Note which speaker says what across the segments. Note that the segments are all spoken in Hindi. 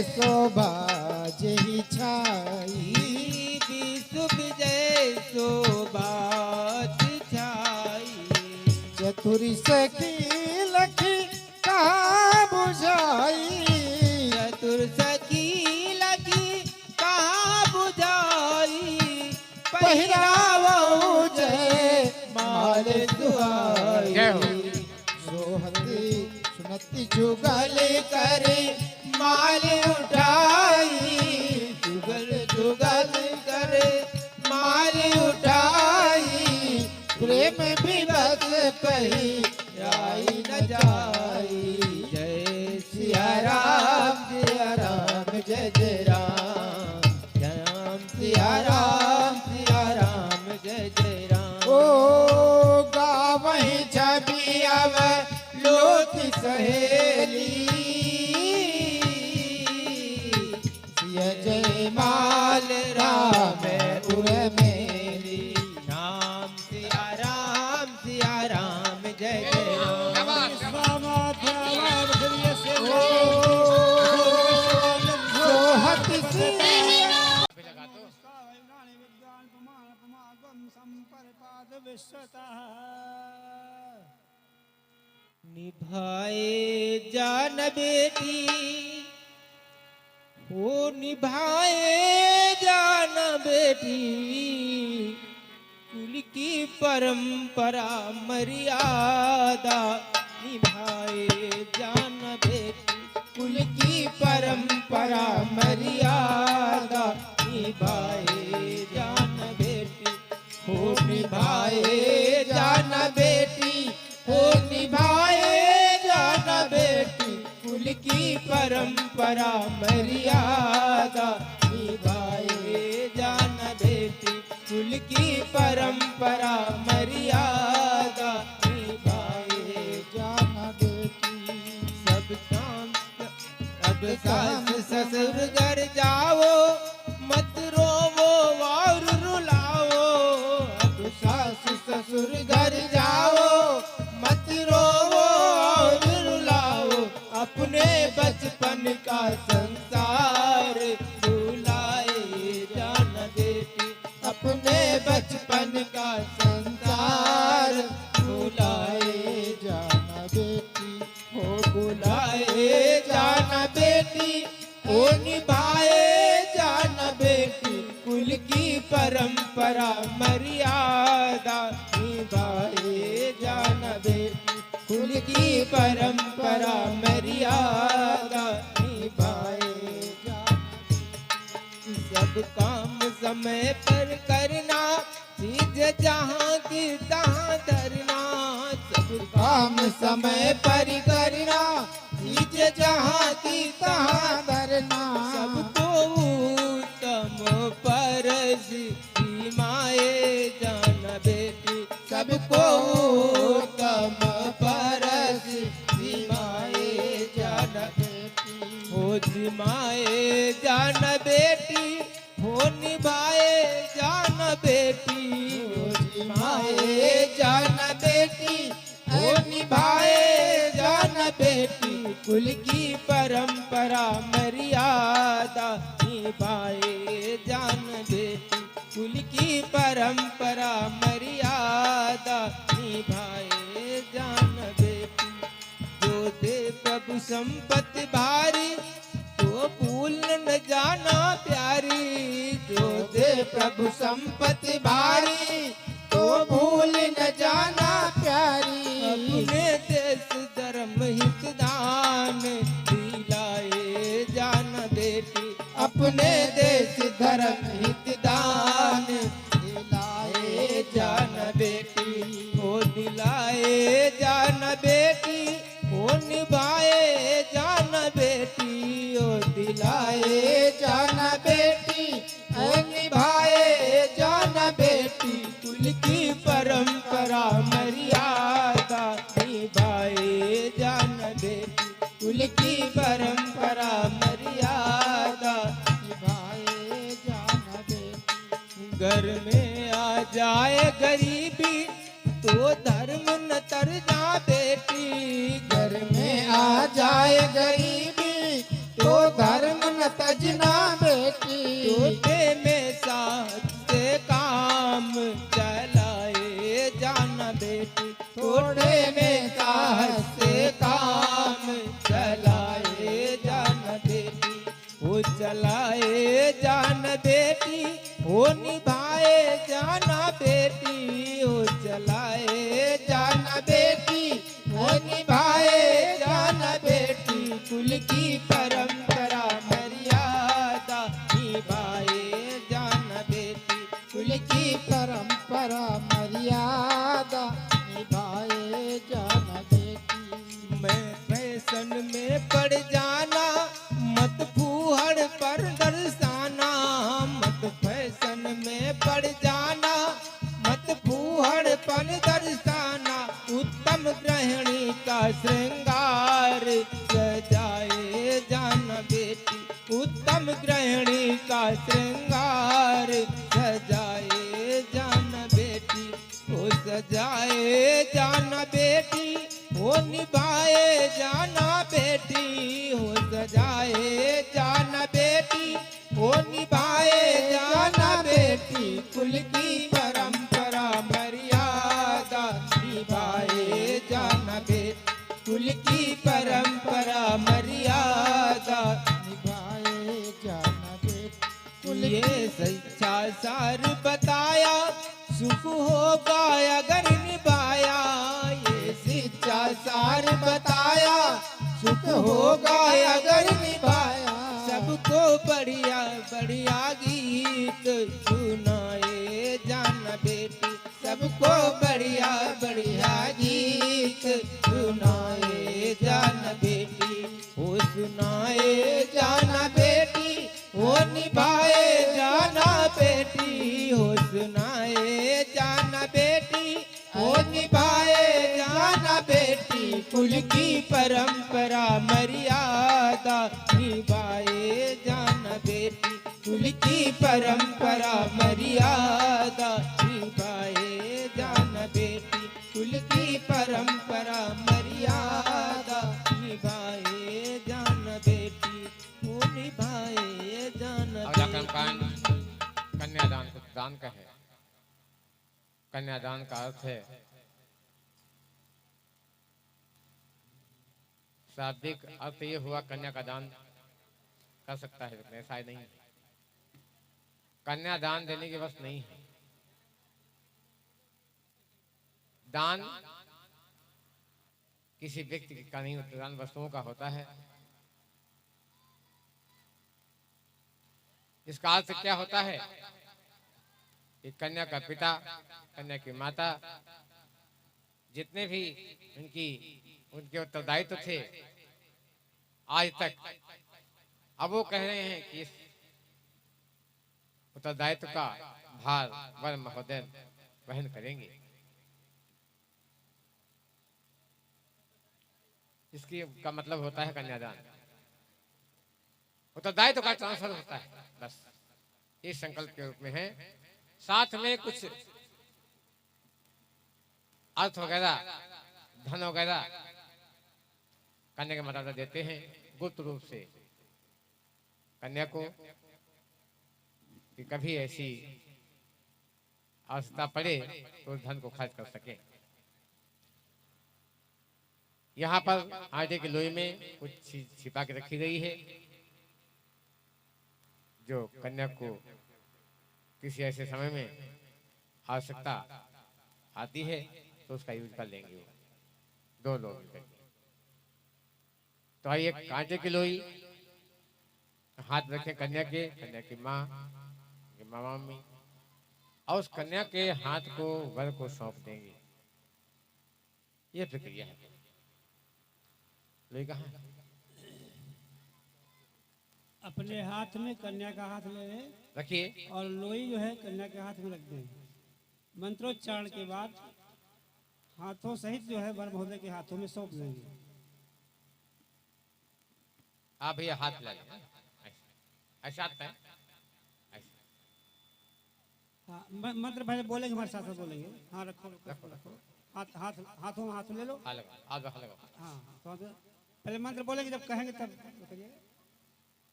Speaker 1: शोभा जही छाई,
Speaker 2: विश्व विजय शोभा छाई।
Speaker 1: चतुर सखी लखी कहाँ बुझाई,
Speaker 2: चतुर सखी लखी कहाँ बुझाई।
Speaker 1: पहिरावो जय माल दुआई,
Speaker 3: जय हो।
Speaker 1: सोहती सुनती जुगल करे माल उठाई,
Speaker 2: जुगल जुगल करे माल उठाई।
Speaker 1: प्रेम विवश पही
Speaker 2: आई न जाई। जय सिया राम सिया राम जय जय राम। राम सिया राम जय जय राम।
Speaker 1: ओ गावही छवि अव लोक सहेली, सिया जय माल राम उर मेरी,
Speaker 2: राम सिया राम जय जय राम।
Speaker 1: सोहत सी
Speaker 2: निभाए जान बेटी हो, निभाए जान बेटी। कुल की परंपरा मर्यादा निभाए जान बेटी। कुल की परंपरा मर्यादा निभाए जान बेटी हो, निभाए जान बेटी हो, निभाए जान बेटी। कुल की परंपरा मर्यादा निभाए जान बेटी। कुल की परंपरा मर्यादा निभाए
Speaker 1: जान बेटी,
Speaker 2: सब काम। अब सास ससुर घर जाओ मत रोवो और रुलाओ। अब सास ससुर घर जाओ मत रोवो और रुलाओ। अपने बचपन का संसार भुलाए जान बेटी। अपने बचपन का संसार भुलाए
Speaker 1: जान बेटी,
Speaker 2: हो, बुलाए जान बेटी हो, निभाए जान बेटी। कुल की परंपरा मर्यादा निभाए जान बेटी। कुल की परंपरा मर्यादा निभाए जान। सब काम समय पर करना, चीज जहाँ की तहाँ धरना। सब
Speaker 1: काम समय पर करना, चीज जहाँ की तहाँ धरना।
Speaker 2: सबको उत्तम परस माए जान बेटी। सबको उत्तम परस माए जान बेटी हो, जिमाए जान बेटी हो, निभाए जान बेटी हो, जिमाए जान बेटी हो, निभाए जान बेटी। कुल की परंपरा मर्यादा निभाए जान बेटी। कुल की परंपरा मर्यादा निभाए जान बेटी। जो दे प्रभु संपत्ति भारी तो भूल न जाना प्यारी। जो दे प्रभु संपत्ति भारी तो भूल न जाना प्यारी। अपने देश धर्म हित दान दिलाए जान बेटी। अपने देश धर्म हित दान दिलाए जान बेटी हो, दिलाए जान बेटी हो, निभाए जान बेटी हो, दिलाए जान बेटी हो, निभाए जान बेटी। कुल की परंपरा मर्यादा निभाए जान बेटी। कुल की परंपरा मर्यादा निभाए जान बेटी। घर में आ जाए गरीबी तो धर्म न तर जा बेटी। घर में आ जाए गरीबी तो धर्म
Speaker 1: सजना बेटी
Speaker 2: टूटे में साथ से काम चलाए जाना बेटी,
Speaker 1: थोड़े में साहस
Speaker 2: से काम चलाए जाना बेटी, वो चलाए जाना बेटी, वो निभाए जाना बेटी, वो चलाए जाना बेटी, वो निभाए जाना बेटी, कुल की परंपरा मर्यादा निभाए जाना बेटी,
Speaker 1: कुल की परंपरा मर्यादा निभाए जाना बेटी।
Speaker 2: मैं फैशन में पड़ जाना मत फूहड़ पर दर्शाना, मत फैशन में पड़ जाना मत फूहड़ पर दर्शाना, उत्तम गृहिणी का श्रृंगार सजाए जाना बेटी, उत्तम गृहिणी का श्रृंगार सजाए जाना बेटी, वो सजाए जाना बेटी, वो निभाए जाना बेटी, वो सजाए जाना बेटी, वो निभाए जाना बेटी, कुल की परंपरा मर्यादा निभाए जाना बेटी, कुल की परंपरा मर्यादा
Speaker 1: निभाए जाना बेटी। कुल
Speaker 2: ये सच्चा सार बताया, सुख होगा अगर निभाया, ये सच्चा सार बताया, सुख होगा अगर निभाया, सबको बढ़िया बढ़िया गीत सुनाए जाना बेटी, सबको बढ़िया बढ़िया गीत सुनाए जाना बेटी, वो सुनाए जाना बेटी, वो निभाए जाना बेटी, वो सुनाए जाना बेटी, वो निभाए जाना बेटी, कुल की परंपरा मर्यादा निभाए जाना बेटी, कुल की परंपरा मर्यादा निभाए जाना बेटी, कुल की परंपरा मर्यादा निभाए जाना बेटी, वो निभाए जाना
Speaker 3: अगला
Speaker 2: बेटी।
Speaker 3: कर्मकांड कन्यादान को दान का है। कन्यादान का अर्थ है शाब्दिक अर्थ ये हुआ कन्या का दान कर सकता है, लेकिन ऐसा नहीं है। कन्या दान देने की बस नहीं है। दान किसी व्यक्ति का नहीं होता, दान वस्तुओं का होता है। इसका अर्थ क्या होता है कि कन्या का पिता, कन्या की माता, जितने भी उनके उत्तरदायित्व थे आज तक, अब वो कह रहे हैं कि इस उत्तरदायित्व का भार वर महोदय वहन करेंगे। इसकी का मतलब होता है कन्यादान, उत्तरदायित्व का ट्रांसफर होता है, बस इस संकल्प के रूप में है। साथ में कुछ अर्थ वगैरह, धन वगैरह कन्या के माता देते हैं गुप्त रूप से कन्या को, कि कभी ऐसी आवश्यकता पड़े तो उस धन को खर्च कर सके। यहाँ पर आटे की लोई में कुछ चीज छिपा के रखी गई है, जो कन्या को किसी ऐसे समय में आवश्यकता आती है तो उसका यूज कर लेंगे वो दो लोग मिलकर। तो आइए कांटे की लोई हाथ रखें कन्या की माँ, मामा मम्मी, और उस कन्या के हाथ को वर को सौंप देंगे। ये प्रक्रिया है। लोई कहाँ है?
Speaker 4: अपने हाथ में कन्या का हाथ ले लें
Speaker 3: रखिए।
Speaker 4: और लोई जो है कन्या के हाथ में रख दें। मंत्रोच्चारण के बाद हाथों सहित जो है वर महोदय के हाथों में सौंप देंगे।
Speaker 3: आप भैया हाथ ला लें, ऐसा आता है।
Speaker 4: हाँ, मंत्र पहले बोलेंगे, हमारे साथ साथ बोलेंगे। हाँ रखो रखो रखो, हाथ हाथ हाथों में हाथ ले लो।
Speaker 3: हाँ,
Speaker 4: हाँ तो पहले मंत्र बोलेंगे, जब कहेंगे तब करिएगा।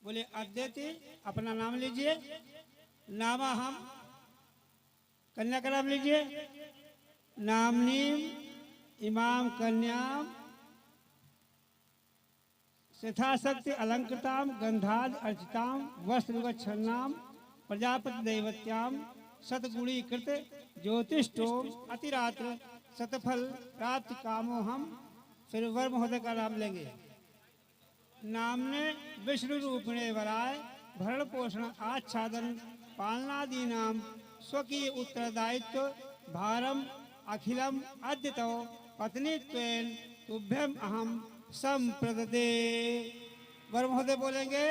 Speaker 4: बोले अद्यति अपना नाम लीजिए। नामा हम, कन्या का नाम लीजिए। नामनीम इमाम कन्याम यथाशक्ति अलंकृताम गंधाद अर्चिताम वस्त्रगच्छन्नाम प्रजापति दैवत्याम सतगुणीकृत ज्योतिष्ठोम अतिरात्र सतफल प्राप्त कामो हम। फिर वर महोदय का नाम लेंगे। नाम ने विष्णु रूपिणे वराय भरण पोषण आच्छादन पालनादि नाम स्वकीय उत्तरदायित्व भारम अखिलम अद्यतो पत्नी त्वेन तुभ्यम अहम संप्रददे। वर महोदय बोलेंगे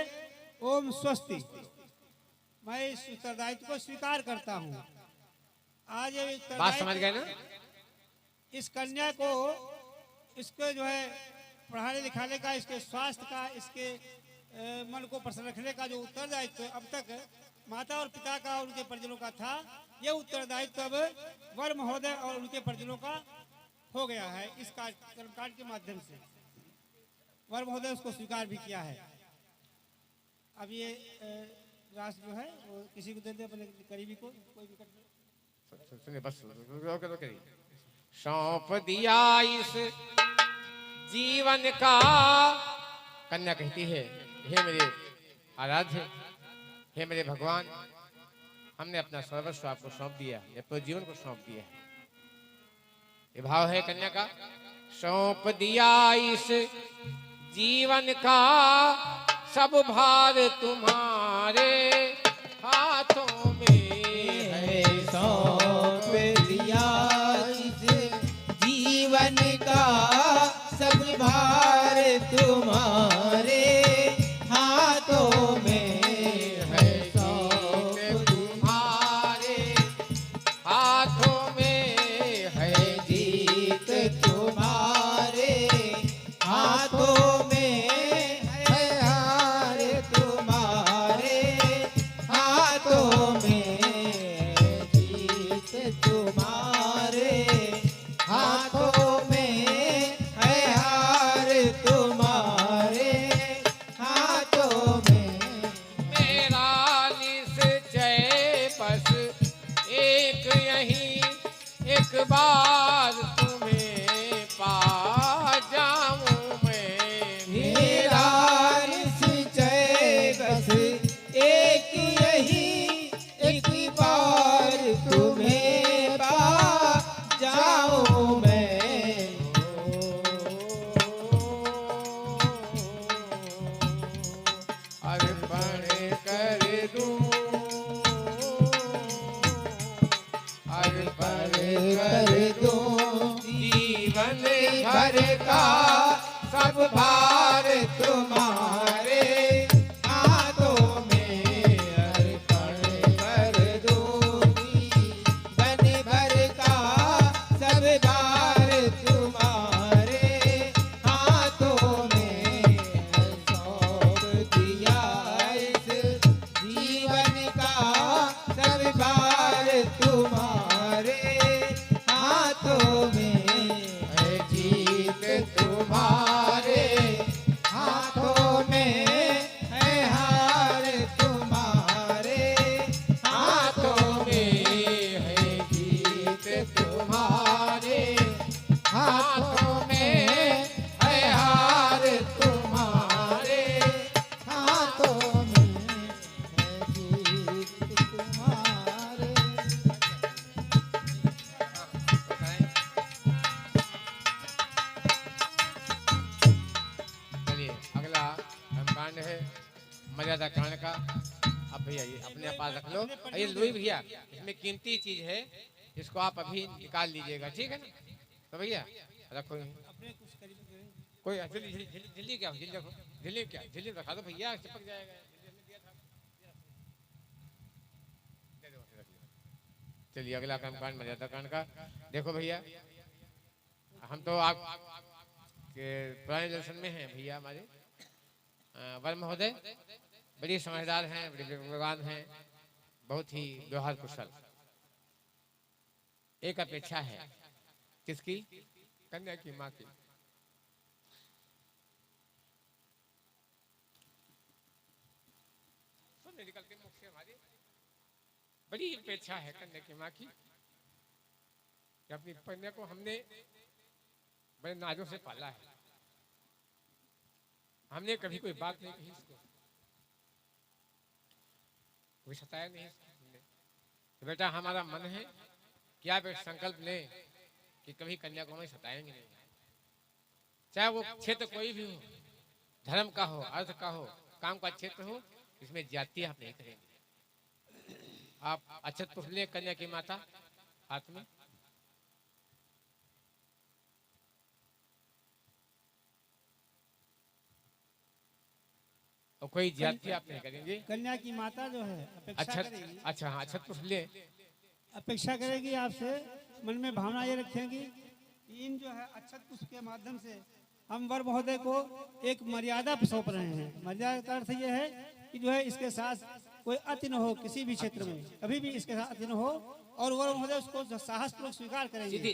Speaker 4: ओम स्वस्ति, मैं इस उत्तरदायित्व को स्वीकार करता हूँ। आज ये
Speaker 3: बात समझ गए ना?
Speaker 4: इस कन्या को, इसको जो है पढ़ाने लिखाने का, इसके स्वास्थ्य का, इसके मन को प्रसन्न रखने का जो उत्तरदायित्व अब तक माता और पिता का और उनके परिजनों का था, ये उत्तरदायित्व अब वर महोदय और उनके परिजनों का हो गया है। इस कर्मकांड के माध्यम से वर महोदय उसको स्वीकार भी किया है। अब ये राशि जो है वो किसी को दे दे, अपने करीबी को, कोई भी
Speaker 3: सुनिए बस तो करिए। सौंप दिया इस जीवन का, कन्या कहती है हे मेरे आराध्य, हे मेरे भगवान, हमने अपना सर्वस्व आपको सौंप दिया, अपने जीवन को सौंप दिया है। ये भाव है कन्या का। सौंप दिया इस जीवन का, सब भार तुम्हारे हाथों में है।
Speaker 2: सौंप दिया इस जीवन का, सब भार तुम्हारे हाथों में है।
Speaker 3: सौंप तुम्हारे हाथों में है।
Speaker 2: जीत तुम्हारे हाथों में है। हार तुम्हारे हाथों में है। जीत तुम्हारे हाथों में है। हार तुम्हारे हाथों में।
Speaker 3: मेरा निश्चय बस एक यही, एक बार तुम्हें पा जाऊं मैं।
Speaker 2: मेरा निश्चय बस एक यही, एक बार तुम्हें पा जाऊं मैं।
Speaker 3: अर्पण कर दूं,
Speaker 2: अर्पण कर दूं
Speaker 3: जीवन
Speaker 2: भर का, सब भार तुम्हारे हाथों में। अर्पण कर दूं जीवन भर का, सब भार तुम्हारे हाथों में। सौंप दिया इस जीवन का, सब भार तुम्हारे हाथों में है। जीत तुम्हारे हाथों में है। हार तुम्हारे हाथों में है। जीत तुम्हारे हाथों में है। हार तुम्हारे हाथों में है। जीत तुम्हारे।
Speaker 3: चलिए अगला कर्मकांड है मर्यादा कांड का। अब भैया ये अपने पास रख लो। ये लोई भैया, इसमें कीमती चीज है, इसको आप अभी निकाल लीजिएगा, ठीक है ना? तो भैया रखो। कोई झिल्ली क्या, झिल्ली रखो, झिल्ली क्या, झिल्ली रखा दो भैया, चिपक जाएगा। चलिए अगला कर्मकांड मर्यादा कांड का। देखो भैया, हम तो आप के पुराने दर्शन में हैं भैया। हमारे वर महोदय बड़ी समझदार हैं, बड़े विद्वान हैं, बहुत ही व्यवहार कुशल। एक अपेक्षा है, किसकी? कन्या की माँ की। नहीं निकलते मुख से हमारे। बड़ी अपेक्षा है कन्या की माँ की कि अपनी कन्या को हमने बड़े नाजों से पाला है, हमने कभी कोई बात नहीं कही इसको, कोई सताया नहीं हमने। तो बेटा हमारा मन है कि आप एक संकल्प लें कि कभी कन्या को हम सताएंगे नहीं, चाहे वो क्षेत्र कोई भी हो, धर्म का हो, अर्थ का हो, काम का क्षेत्र हो, इसमें जाति आप नहीं करेंगे। आप अक्षत पुष्प लें कन्या की माता हाथ में, और कोई जाति आप नहीं करेंगे।
Speaker 4: कन्या की माता जो है अपेक्षा करेगी,
Speaker 3: अच्छा हाँ अक्षत पुष्प ले,
Speaker 4: अपेक्षा करेगी आपसे, मन में भावना ये रखेंगी कि इन जो है अक्षत पुष्प के माध्यम से हम वर महोदय को एक मर्यादा सौंप रहे हैं। मर्यादा का अर्थ ये है कि जो है इसके साथ कोई अति न हो, किसी भी क्षेत्र में कभी भी इसके साथ अति न हो, और वर महोदय उसको साहसपूर्वक स्वीकार करेंगे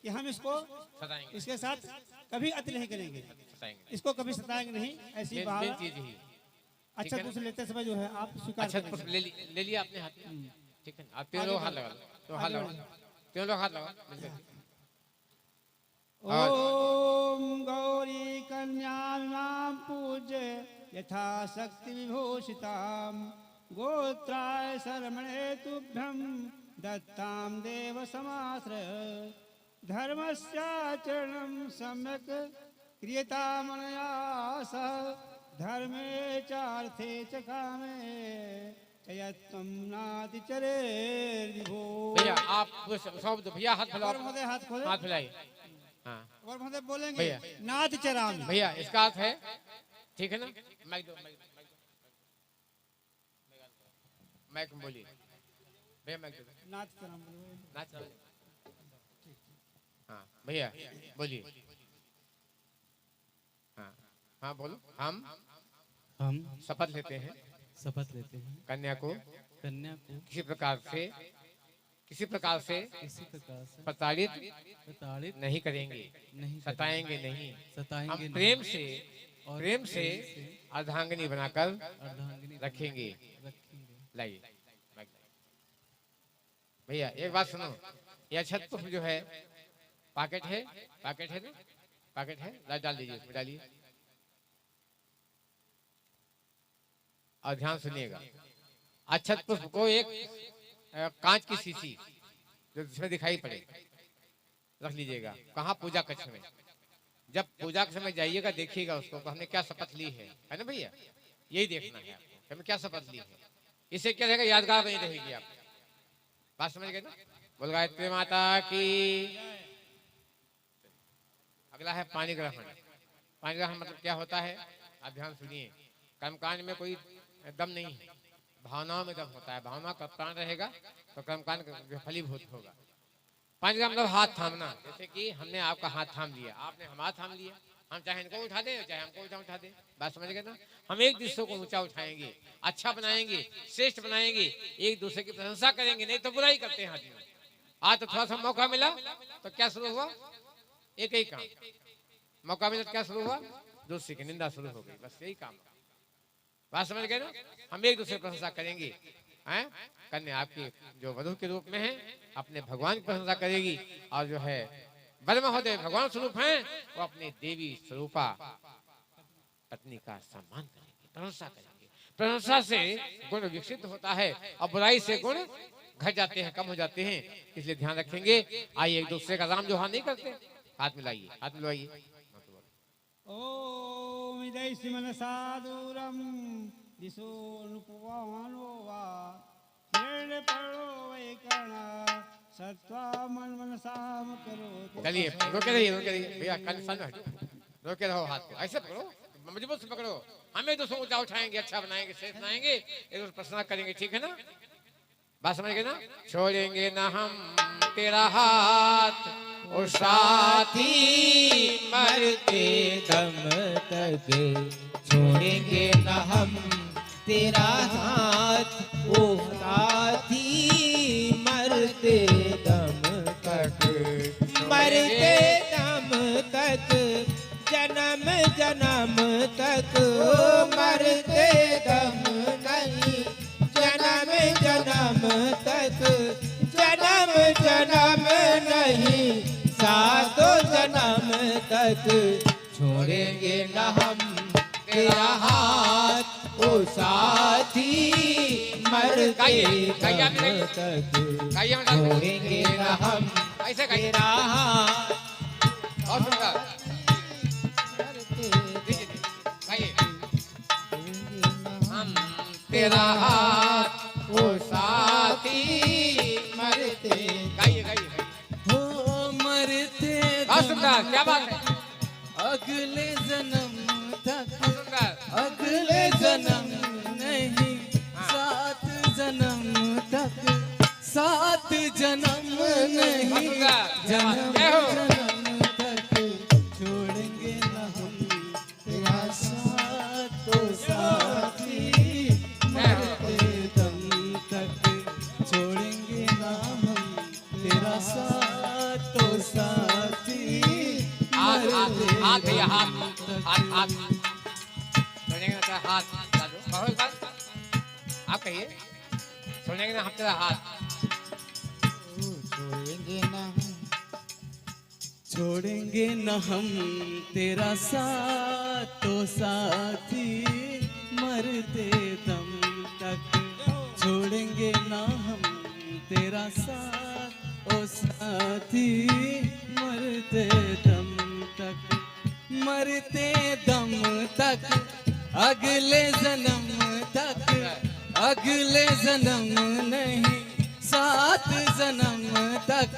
Speaker 4: कि हम इसको इसके साथ कभी अति नहीं करेंगे, इसको कभी सताएंगे नहीं। ऐसी भावना अच्छा पुष्प लेते समय जो है आप स्वीकार
Speaker 3: अच्छा पुष्प ले लिया आपने हाथ में, ठीक है। आप तीनों लोग हाथ लगा, तो हाथ लगा, तीनों लोग हाथ लगा।
Speaker 4: ओम गौरी कन्यां पूज्य यथा शक्ति विभूषिताम गोत्राय शर्मणे तुभ्यं दत्तां देव समाश्रय धर्मस्याचरणं सम्यक् क्रियतामनया सह धर्मे चार्थे च कामे चयत्वं नातिचरे विभो।
Speaker 3: भैया आप शब्द भैया हाथ फैलाओ,
Speaker 4: हाथ खोले,
Speaker 3: हाथ फैलाइए। हाँ
Speaker 4: और महोदय बोलेंगे नाथ चराम।
Speaker 3: भैया इसका अर्थ है, ठीक है ना, माइक दो, माइक बोलिए भैया, माइक दो,
Speaker 4: नाथ चराम,
Speaker 3: नाच। हाँ भैया बोलिए, हाँ हाँ बोलो। हम शपथ लेते हैं कन्या को किसी प्रकार से प्रताड़ित नहीं करेंगे, सताएंगे नहीं। हम प्रेम से अर्धांगिनी बनाकर रखेंगे। लाइए भैया एक बात सुनो, यह अक्षत पुष्प जो है पैकेट है ना, पैकेट है, डाल दीजिए, उसमें डालिए और ध्यान सुनिएगा। अक्षत पुष्प को एक कांच की शीशी जो जिसमें दिखाई पड़े रख लीजिएगा। कहाँ? पूजा कक्ष में। जब पूजा के समय जाइएगा देखिएगा उसको, तो हमने क्या शपथ ली है ना भैया, यही देखना है आपको, हमने क्या शपथ ली है। इससे क्या रहेगा, यादगार नहीं रहेगी आप। बात समझ गए ना? बोल गायत्री माता की। अगला है पानी ग्रहण। पानी ग्रहण मतलब क्या होता है, आप ध्यान सुनिए। कर्मकांड में कोई दम नहीं है, भावनाओं में दम होता है। भावना का प्राण रहेगा तो कर्मकांड फलीभूत होगा। पानी ग्रहण मतलब हाथ थामना। जैसे कि हमने आपका हाथ थाम लिया, आपने हमारा थाम लिया। हम चाहे इनको उठा दे चाहे हमको उठा दे। बात समझ गए ना? हम एक दूसरे को ऊंचा उठाएंगे, अच्छा बनाएंगे, श्रेष्ठ बनाएंगे, एक दूसरे की प्रशंसा करेंगे। नहीं तो बुराई करते हैं आदमी। आज तो थोड़ा सा मौका मिला तो क्या शुरू हुआ, एक ही काम। मौका मिला तो क्या शुरू हुआ, दूसरे की निंदा शुरू हो गई। बस यही काम। बात समझ गए ना? हम एक दूसरे की प्रशंसा करेंगे। हैं? कन्या आपकी जो वधू के रूप में है अपने भगवान की प्रशंसा करेगी, और जो है वर महोदय भगवान स्वरूप हैं, वो अपनी देवी स्वरूपा पत्नी का सम्मान करेंगे, प्रशंसा करेंगे। प्रशंसा से गुण विकसित होता है और बुराई से गुण घट जाते हैं, कम हो जाते हैं। इसलिए ध्यान रखेंगे। आइए एक दूसरे का राम जोहार नहीं करते, हाथ मिलाइए, हाथ मिलवाइए।
Speaker 4: ओम इदय मनसा दूरम दिशो नुपवानो वा हिरण्य परो वै कर्णा सत्वा मन मनसाम करो।
Speaker 3: चलिए रोके रहिए भैया, कंसन रोके रहो, हाथ को ऐसे पकड़ो, मजबूत से पकड़ो। हम एक दूसरे को ऊंचा उठाएंगे, अच्छा बनाएंगे, श्रेष्ठ बनाएंगे, एक दूसरे प्रसन्न करेंगे। ठीक है ना? बात समझ गए ना? छोड़ेंगे ना हम तेरा हाथ और साथी
Speaker 1: मरते दम तक, छोड़ेंगे न हम तेरा हाथ ओ साथी। मरते दम तक, मरते दम तक, जन्म जन्म तक। मरते दम नहीं तक छोड़ेंगे न हम तेरा हाथ ओ साथी, मरते
Speaker 3: गाइए, गाइए आप
Speaker 1: दम
Speaker 3: गाइए।
Speaker 1: तक
Speaker 3: गाइए मतलब
Speaker 1: छोड़ेंगे न हम
Speaker 3: ऐसे गाइए।
Speaker 1: तेरा हाथ।
Speaker 3: और सुंदर
Speaker 1: मरते
Speaker 3: दीजिए दीजिए। गाइए।
Speaker 1: छोड़ेंगे न
Speaker 3: हम
Speaker 1: हम
Speaker 3: तेरा हाथ
Speaker 1: ओ साथी, मरते
Speaker 3: गाइए गाइए गाइए।
Speaker 1: हो मरते
Speaker 3: बहुत सुंदर, क्या बात है।
Speaker 1: अगले जन्म तक,
Speaker 3: बहुत सुंदर।
Speaker 1: अगले जन्म नहीं,
Speaker 3: हाँ।
Speaker 1: 7 जन्म तक, 7 जन्म नहीं,
Speaker 3: बहुत सुंदर।
Speaker 1: जन्म
Speaker 3: जय हो।
Speaker 1: जन्म तक छोड़ेंगे न हम तेरा साथ ओ साथी, मरते दम तक छोड़ेंगे न हम तेरा साथ ओ साथी,
Speaker 3: हाथ हाथ
Speaker 1: मरते
Speaker 3: हाथ भैया हाथ
Speaker 1: दम तक।
Speaker 3: हाथ हाथ सुनेंगे ना तेरा हाथ दादू कहो एक बार आप कहिए सुनेंगे ना हम तेरा हाथ
Speaker 1: छोड़ेंगे न हम, छोड़ेंगे न हम तेरा साथ तो साथी, मरते दम तक छोड़ेंगे न हम तेरा साथ ओ साथी, मरते दम तक, मरते दम तक, अगले जन्म तक, अगले जन्म नहीं, 7 जन्म तक,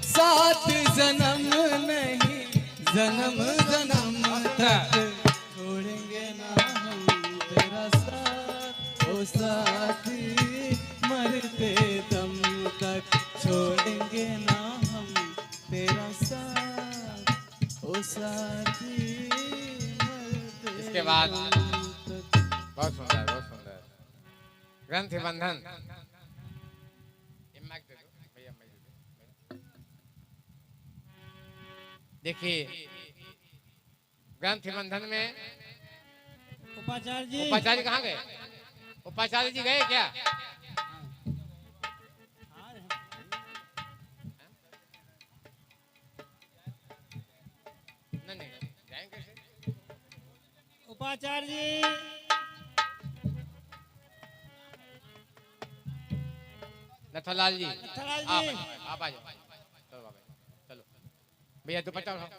Speaker 1: 7 जन्म नहीं, जन्म जन्म तक छोड़ेंगे ना हम तेरा साथ ओ साथी, मरते दम तक छोड़ेंगे ना हम तेरा साथ ओ साथी, मरते
Speaker 3: इसके बाद
Speaker 1: दम तक।
Speaker 3: बहुत सुंदर बहुत सुंदर ग्रंथि बंधन ये माइक दे दो भैया माइक दे दो देखिए ग्रंथि बंधन में
Speaker 4: उपाचार्य जी
Speaker 3: उपाचार्य कहाँ गए उपाचार्य जी गए क्या नहीं नहीं जाएंगे कैसे
Speaker 4: उपाचार्य जी
Speaker 3: नथलाल जी
Speaker 4: नथलाल
Speaker 3: आप
Speaker 4: जी।
Speaker 3: आप आ जाओ चलो बाबा चलो भैया दुपट्टा उठाओ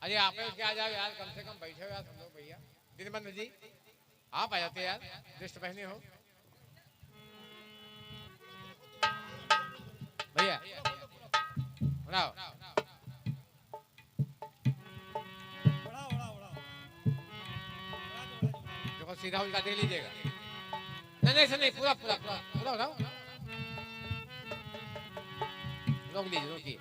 Speaker 3: अरे आप ही क्या आ जाओ यार कम से कम बैठो यार तुम लोग भैया दीनबंधु जी आप आ जाते यार दृष्ट पहने हो भैया उड़ाओ
Speaker 4: उड़ाओ उड़ाओ उड़ाओ
Speaker 3: देखो सीधा उनका दे लीजिएगा नहीं नहीं सर नहीं पूरा पूरा पूरा पूरा उठाओ रोक लीजिए रोकिए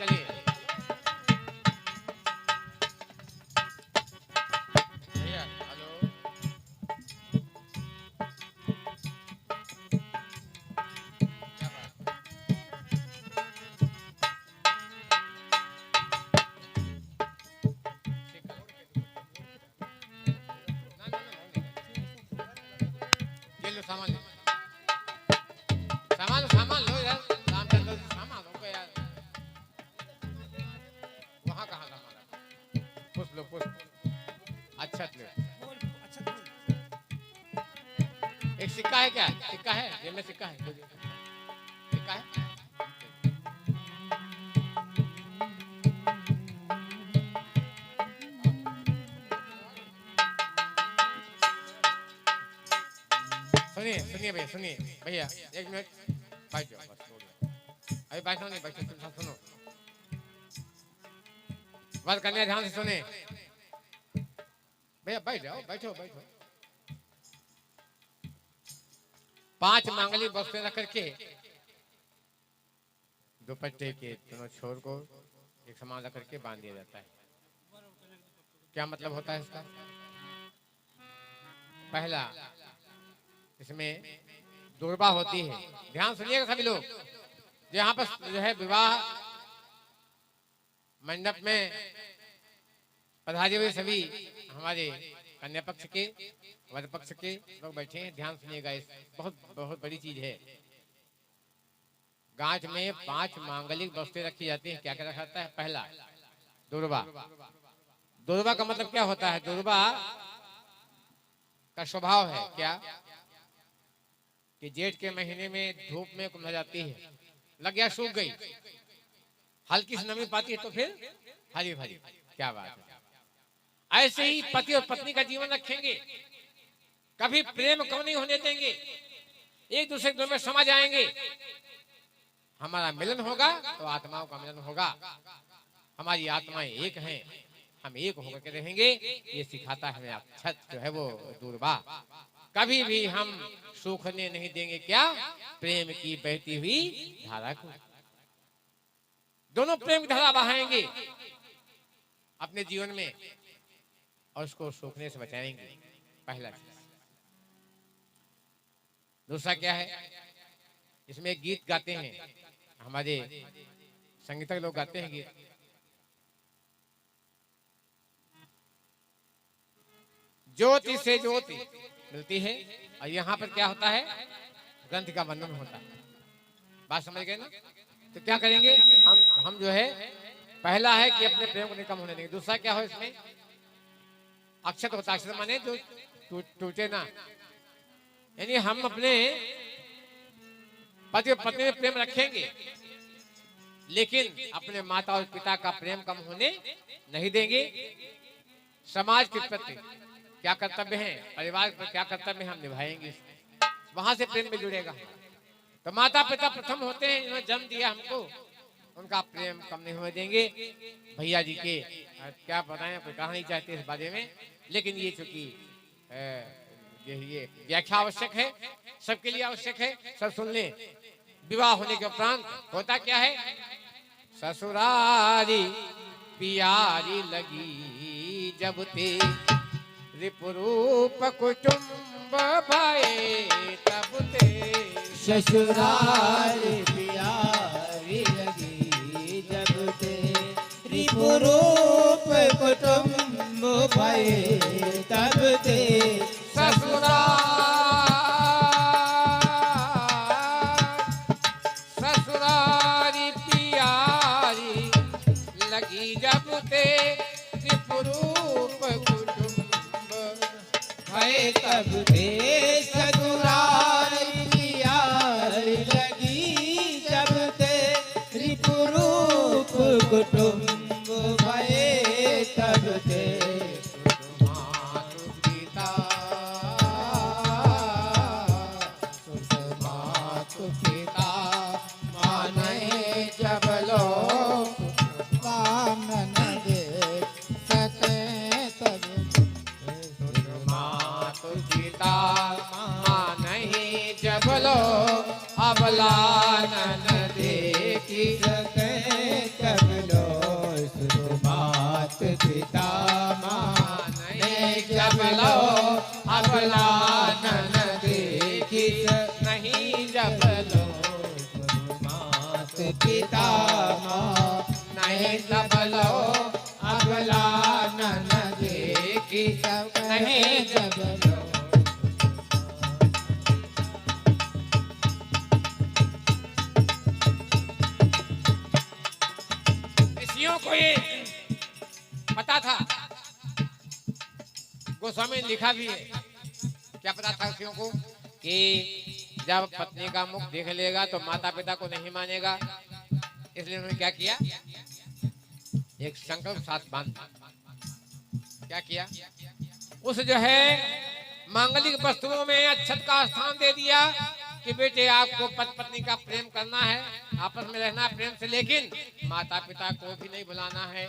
Speaker 3: चलिए भैया हेलो क्या बात ठीक है ना ये लो सामान सामान लो यार रामचंद्र जी सामान लो यार वहाँ कहाँ सामान रखा पुष्प लो पुष्प अच्छा लो
Speaker 4: बोल अच्छा बोल
Speaker 3: एक सिक्का है क्या सिक्का है जेब में सिक्का है सिक्का है सुनिए सुनिए भैया सुनिए भैया एक मिनट बैठ जाओ बस हो गया अभी बैठो नहीं बैठो तुम सब सुनो बात करने ध्यान से सुने भैया बैठ जाओ बैठो बैठो 5 मांगलिक वस्तुएं रख करके दुपट्टे के दोनों छोर को एक समान रख करके बांध दिया जाता है। क्या मतलब होता है इसका? पहला, इसमें दुर्बा होती है। ध्यान सुनिएगा सभी लोग, यहाँ पर जो है विवाह मंडप में पधारे हुए सभी हमारे कन्या पक्ष के वर पक्ष के लोग बैठे हैं, ध्यान सुनिएगा। इस बहुत बहुत बड़ी चीज है। गांठ में 5 मांगलिक वस्तुएं रखी जाती हैं। क्या क्या रखा जाता है? पहला, दुर्बा। दुर्बा का मतलब क्या होता है? दुर्बा का स्वभाव है क्या कि जेठ के महीने में धूप में कुम्भ जाती है, लग गया, सूख गई, हल्की सी नमी पाती है तो फिर हरी भरी। क्या बात है। ऐसे ही पति और पत्नी का जीवन रखेंगे, कभी प्रेम कम नहीं होने देंगे, एक दूसरे के में समा जाएंगे। हमारा मिलन होगा तो आत्माओं का मिलन होगा। हमारी आत्माएं एक हैं, हम एक होकर के रहेंगे। ये सिखाता है हमें अक्षत जो है वो दुर्बा। कभी भी हम सूखने नहीं देंगे क्या? प्रेम की बहती हुई धारा को। दोनों प्रेम की धारा बहाएंगे अपने जीवन में और उसको सूखने से बचाएंगे। पहला चीज। दूसरा क्या है? इसमें गीत गाते हैं हमारे संगीतक लोग, गाते हैं गीत। ज्योति से ज्योति मिलती है और यहाँ पर क्या होता है? ग्रंथ का बंधन होता है। बात समझ गए ना? तो क्या करेंगे हम जो है, पहला है कि अपने प्रेम को निकम होने देंगे। दूसरा क्या हो इसमें? अक्षत होता है। अक्षत माने जो टूटे ना, यानी हम अपने पति और पत्नी में प्रेम रखेंगे लेकिन अपने माता और पिता का प्रेम कम होने नहीं देंगे। समाज के प्रति क्या कर्तव्य है, परिवार पर क्या कर्तव्य है, हम निभाएंगे। वहां से प्रेम में जुड़ेगा। तो माता पिता प्रथम होते हैं, जिन्होंने जन्म दिया हमको, उनका प्रेम कम नहीं होने देंगे। भैया जी के क्या बताएं, कोई कहना नहीं चाहते इस बारे में, लेकिन ये चूंकि ये व्याख्या आवश्यक है, सबके लिए आवश्यक है, सब सुन लें। विवाह होने के उपरांत होता क्या है? ससुरारी पियारी लगी जब ते रिपुरूप कुटुंब भये तब ते।
Speaker 1: ससुराल प्यारी लगी जब ते रिपुरूप कुटुंब भये तब ते।
Speaker 3: ससुरारी पियारी लगी जब ते रिपुरूप कुटुंब
Speaker 1: भये तब ते। ससुराल प्यारी लगी जब ते रिपुरूप कुटुंब भये तब ते।
Speaker 3: अबलानन देखी
Speaker 1: सके तब लो सुमात पिता
Speaker 3: माने जब लो अबलानन देखी नहीं जब लो
Speaker 1: सुमात पिता
Speaker 3: नहीं जब लो अबलानन देखी नहीं जब लो। को ये पता था, गोस्वामी ने लिखा भी है। क्या पता था ऋषियों को कि जब पत्नी का मुख देख लेगा तो माता पिता को नहीं मानेगा, इसलिए उन्होंने क्या किया? एक संकल्प साथ बांधा। क्या किया? उस जो है मांगलिक वस्तुओं में अक्षत का स्थान दे दिया कि बेटे आपको पति पत्नी का प्रेम करना है, आपस में रहना है प्रेम से, लेकिन माता पिता को भी नहीं बुलाना है।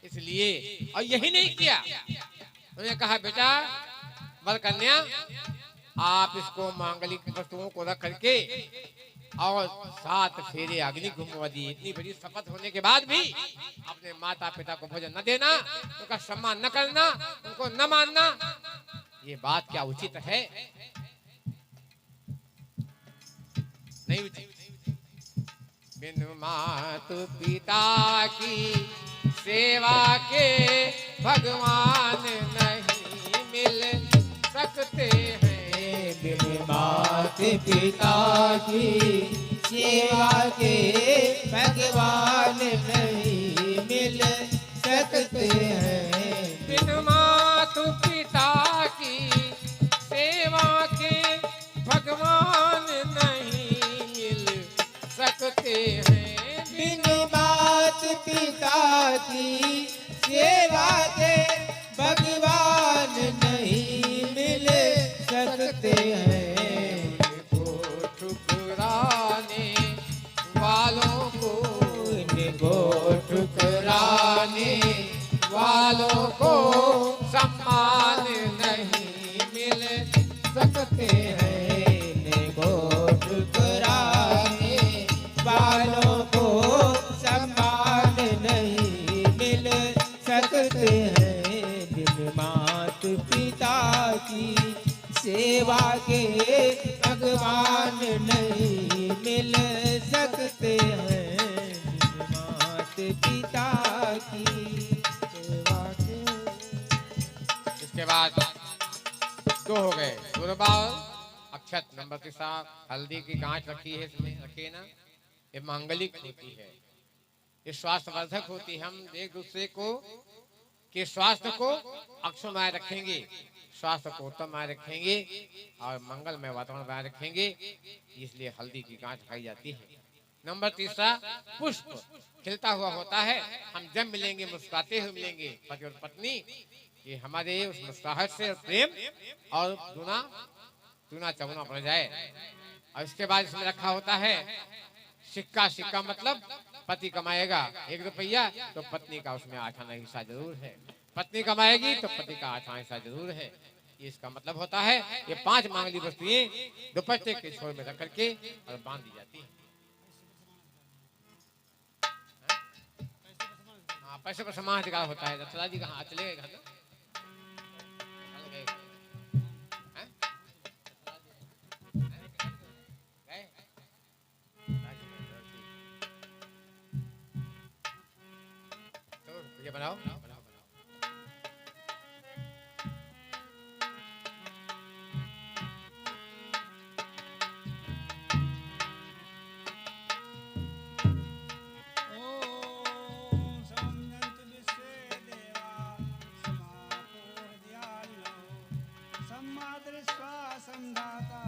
Speaker 3: इसलिए और यही नहीं किया, उन्होंने कहा बेटा वर कन्या आप इसको मांगलिक वस्तुओं को रख करके और 7 फेरे अग्नि घुमवा दिए। इतनी बड़ी शपथ होने के बाद भी अपने माता पिता को भोजन न देना, उनका सम्मान न करना, उनको न मानना, ये बात क्या उचित है? नहीं उचित। बिनु मातु पिता की सेवा के भगवान नहीं मिल सकते हैं।
Speaker 1: बिनु मात पिता की सेवा के भगवान नहीं मिल सकते हैं।
Speaker 3: बिनु मातु पिता की सेवा के भगवान नहीं मिल सकते हैं।
Speaker 1: बिनु मात पिता की सेवा के भगवान नहीं मिल सकते हैं।
Speaker 3: को ठुकराने वालों को,
Speaker 1: इनको ठुकराने
Speaker 3: वालों को सम्मान नहीं मिल
Speaker 1: सकते हैं। इनको ठुकराने वालों को सम्मान नहीं मिल सकते हैं। बिनु मात पिता की सेवा के भगवान नहीं मिल सकते हैं। बिनु मात पिता की सेवा के।
Speaker 3: इसके बाद 2 हो गए। गुरुबाल अक्षत नंबर 3 हल्दी की गांठ रखी है, इसमें रखिए ना। ये मांगलिक होती है, ये स्वास्थ्यवर्धक होती है। हम एक दूसरे को के स्वास्थ्य को अक्षमय रखेंगे, स्वास्थ्य को उत्तममय रखेंगे और मंगलमय वातावरण बनाए रखेंगे, इसलिए हल्दी की गांठ खाई जाती है। नंबर 3 पुष्प खिलता हुआ होता है। हम जब मिलेंगे मुस्कुराते हुए मिलेंगे पति और पत्नी, कि हमारे उस मुस्कुराहट से प्रेम और दूना चौगुना बढ़ जाए। और इसके बाद इसमें रखा होता है सिक्का। सिक्का मतलब पति कमाएगा 1 रुपया तो पत्नी का उसमें 8 आना हिस्सा जरूर है, पत्नी कमाएगी तो पति का 8 आना हिस्सा जरूर है। ये इसका मतलब होता है। ये 5 मांगलिक वस्तुएं दुपट्टे के छोर में रख करके और बांध दी जाती है। हाँ, पैसे पर समान अधिकार होता है। दत्तला जी कहाँ चले गए? घर ये बनाओ, बनाओ, बनाओ।
Speaker 4: ओम समंत विश्वे देवा समापो हृदयालो सम्मादृष्ट्वा संधाता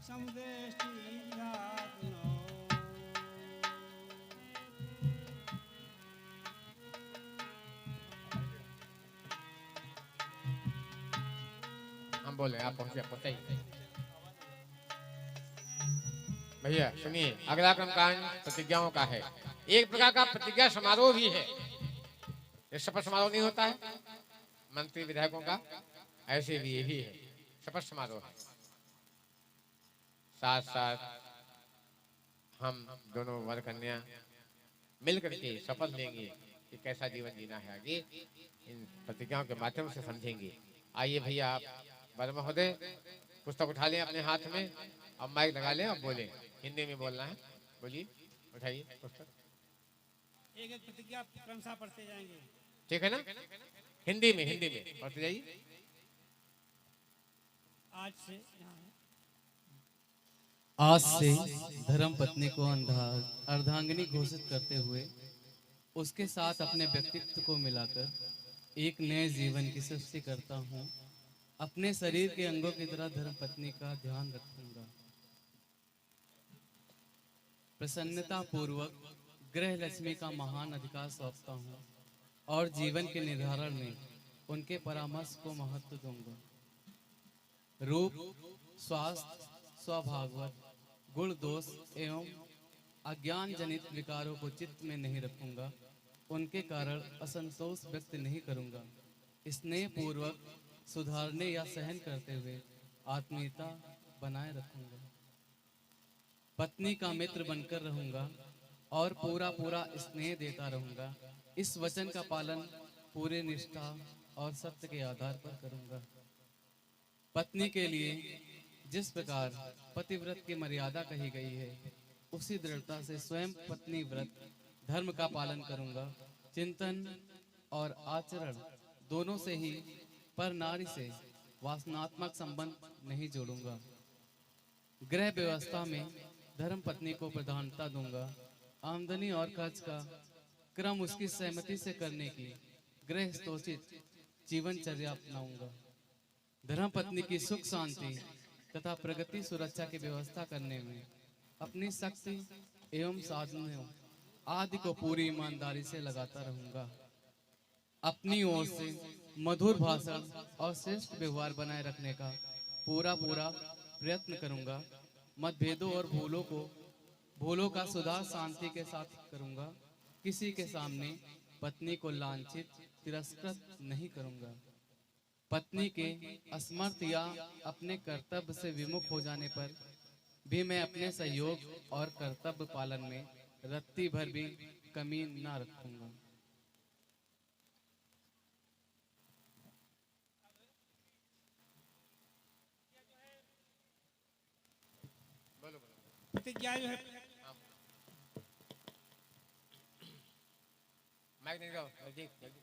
Speaker 4: समुदेष्टि विधात्नो।
Speaker 3: हम बोले, आप पहुंचे, आप पहुंचाइए। भैया सुनिए, अगला क्रमकांड प्रतिज्ञाओं का है। एक प्रकार का प्रतिज्ञा समारोह भी है। ये शपथ समारोह नहीं होता है मंत्री विधायकों का, ऐसे भी यही है शपथ समारोह है। साथ साथ हम दोनों वर कन्या मिल करके शपथ लेंगे कि कैसा जीवन जीना है आगे, इन प्रतिज्ञाओं के माध्यम से समझेंगे। आइए भैया, आप वर महोदय पुस्तक उठा लें अपने हाथ में, अब माइक लगा लें, अब बोलें। हिंदी में बोलना है, बोलिए, उठाइए पुस्तक।
Speaker 4: एक एक प्रतिज्ञा क्रमशः पढ़ते जाएंगे।
Speaker 3: ठीक है ना? हिंदी में पढ़ते जाइए।
Speaker 4: आज से यहाँ है।
Speaker 5: आज से धर्म पत्नी को अर्धांगिनी घोषित करते हुए उसके साथ अपने व्यक्तित्व को मिलाकर एक नए जीवन की सृष्टि करता हूँ। अपने शरीर के अंगों की तरह धर्म पत्नी का ध्यान रखूंगा। प्रसन्नता पूर्वक गृह लक्ष्मी का महान अधिकार सौंपता हूँ और जीवन के निर्धारण में उनके परामर्श को महत्व दूंगा। रूप, स्वास्थ्य, स्वभागवत, गुण दोष एवं अज्ञान जनित विकारों को चित्त में नहीं रखूंगा। उनके कारण असंतोष व्यक्त नहीं करूंगा। स्नेह पूर्वक सुधारने या सहन करते हुए आत्मीयता बनाए रखूंगा, पत्नी का मित्र बनकर रहूंगा और पूरा पूरा स्नेह देता रहूंगा। इस वचन का पालन पूरे निष्ठा और सत्य के आधार पर करूंगा। पत्नी के लिए जिस प्रकार पतिव्रत की मर्यादा कही गई है, उसी दृढ़ता से स्वयं पत्नी व्रत धर्म का पालन करूंगा। चिंतन और आचरण दोनों से ही पर नारी से वासनात्मक संबंध नहीं जोड़ूंगा। गृह व्यवस्था में धर्म पत्नी को प्रधानता दूंगा। आमदनी और खर्च का क्रम उसकी सहमति से करने की गृहस्थोचित जीवनचर्या अपनाऊंगा। धर्म पत्नी की सुख शांति तथा प्रगति सुरक्षा की व्यवस्था करने में अपनी शक्ति एवं साधनों आदि को पूरी ईमानदारी से लगाता रहूंगा। अपनी ओर से मधुर भाषण और श्रेष्ठ व्यवहार बनाए रखने का पूरा प्रयत्न करूंगा। मतभेदों और भूलों का सुधार शांति के साथ करूंगा। किसी के सामने पत्नी को लांछित तिरस्कृत नहीं करूंगा। पत्नी के असमर्थ या अपने कर्तव्य से विमुख हो जाने पर भी मैं अपने सहयोग और कर्तव्य पालन में रत्ती भर भी कमी न रखूंगा।
Speaker 4: प्रतिज्ञा जो है
Speaker 3: माइक नहीं दो, जल्दी जल्दी।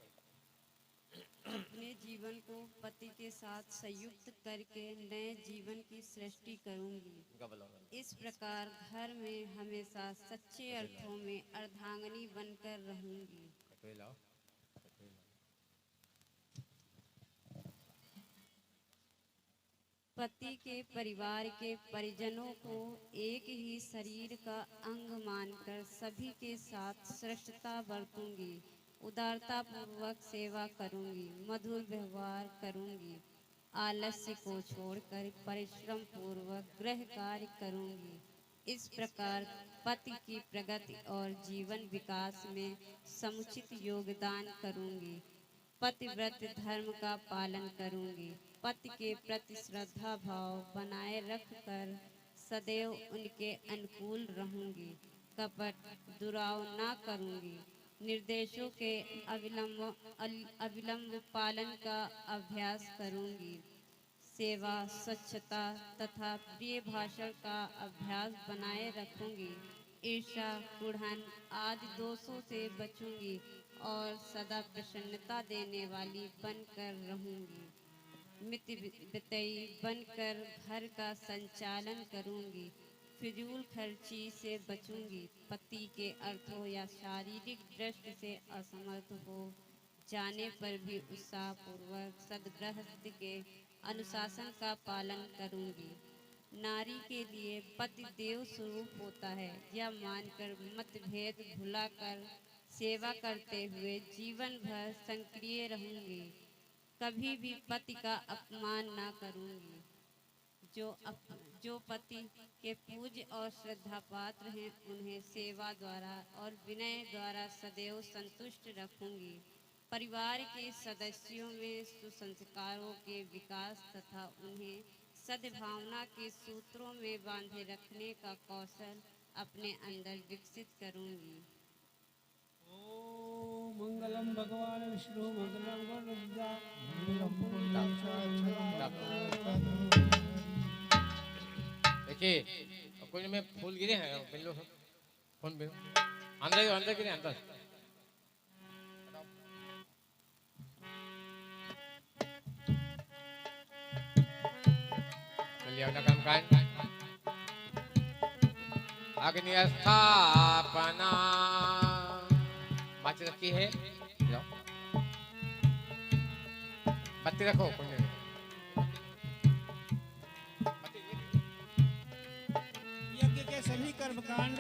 Speaker 6: अपने जीवन को पति के साथ संयुक्त करके नए जीवन की सृष्टि करूंगी। इस प्रकार घर में हमेशा सच्चे अर्थों में अर्धांगिनी बनकर रहूंगी। पति के परिवार के परिजनों को एक ही शरीर का अंग मानकर सभी के साथ श्रेष्ठता बरतूंगी। उदारता पूर्वक सेवा करूंगी, मधुर व्यवहार करूंगी, आलस्य को छोड़कर परिश्रम पूर्वक गृह कार्य करूंगी। इस प्रकार पति की प्रगति और जीवन विकास में समुचित योगदान करूंगी। पतिव्रत धर्म का पालन करूंगी। पति के प्रति श्रद्धा भाव बनाए रखकर सदैव उनके अनुकूल रहूंगी। कपट दुराव न करूंगी। निर्देशों के अविलंब पालन का अभ्यास करूंगी। सेवा, स्वच्छता तथा प्रिय भाषण का अभ्यास बनाए रखूंगी। ईर्ष्या, कुढ़न आदि दोषों से बचूंगी और सदा प्रसन्नता देने वाली बनकर रहूंगी। मित वितयी बनकर घर का संचालन करूंगी। फिजूल खर्ची से बचूंगी। पति के अर्थों या शारीरिक दृष्टि से असमर्थ हो जाने पर भी उत्साहपूर्वक सद्गृहस्थ के अनुशासन का पालन करूंगी। नारी के लिए पति देव स्वरूप होता है, यह मानकर मतभेद भुलाकर सेवा करते हुए जीवन भर सक्रिय रहूंगी। कभी भी पति का अपमान न करूंगी। जो पति के पूज्य और श्रद्धा पात्र हैं, उन्हें सेवा द्वारा और विनय द्वारा सदैव संतुष्ट रखूंगी। परिवार के सदस्यों में सुसंस्कारों के विकास तथा उन्हें सद्भावना के सूत्रों में बांधे रखने का कौशल अपने अंदर विकसित करूंगी।
Speaker 4: ओम मंगलम भगवान विष्णु मंगलम गणपति
Speaker 3: देखिए कुछ में फूल गिरे हैं, बिल्लो कौन बिल्लो अंदर गिरे अंदर। चलिए अगला कर्मकांड। अग्नि स्थापना माची रखी है, जाओ बत्ती रखो। कोई नहीं
Speaker 4: यज्ञ के सभी कर्मकांड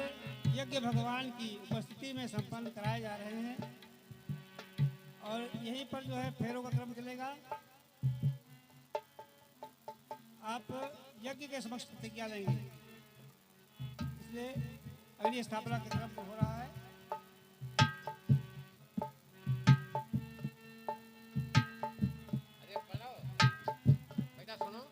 Speaker 4: यज्ञ भगवान की उपस्थिति में संपन्न कराए जा रहे हैं और यहीं पर जो है फेरों का क्रम चलेगा। आप यज्ञ के समक्ष प्रतिज्ञा लेंगे, इसलिए अग्नि स्थापना का क्रम हो रहा है।
Speaker 3: अरे बनाओ बेटा, सुनो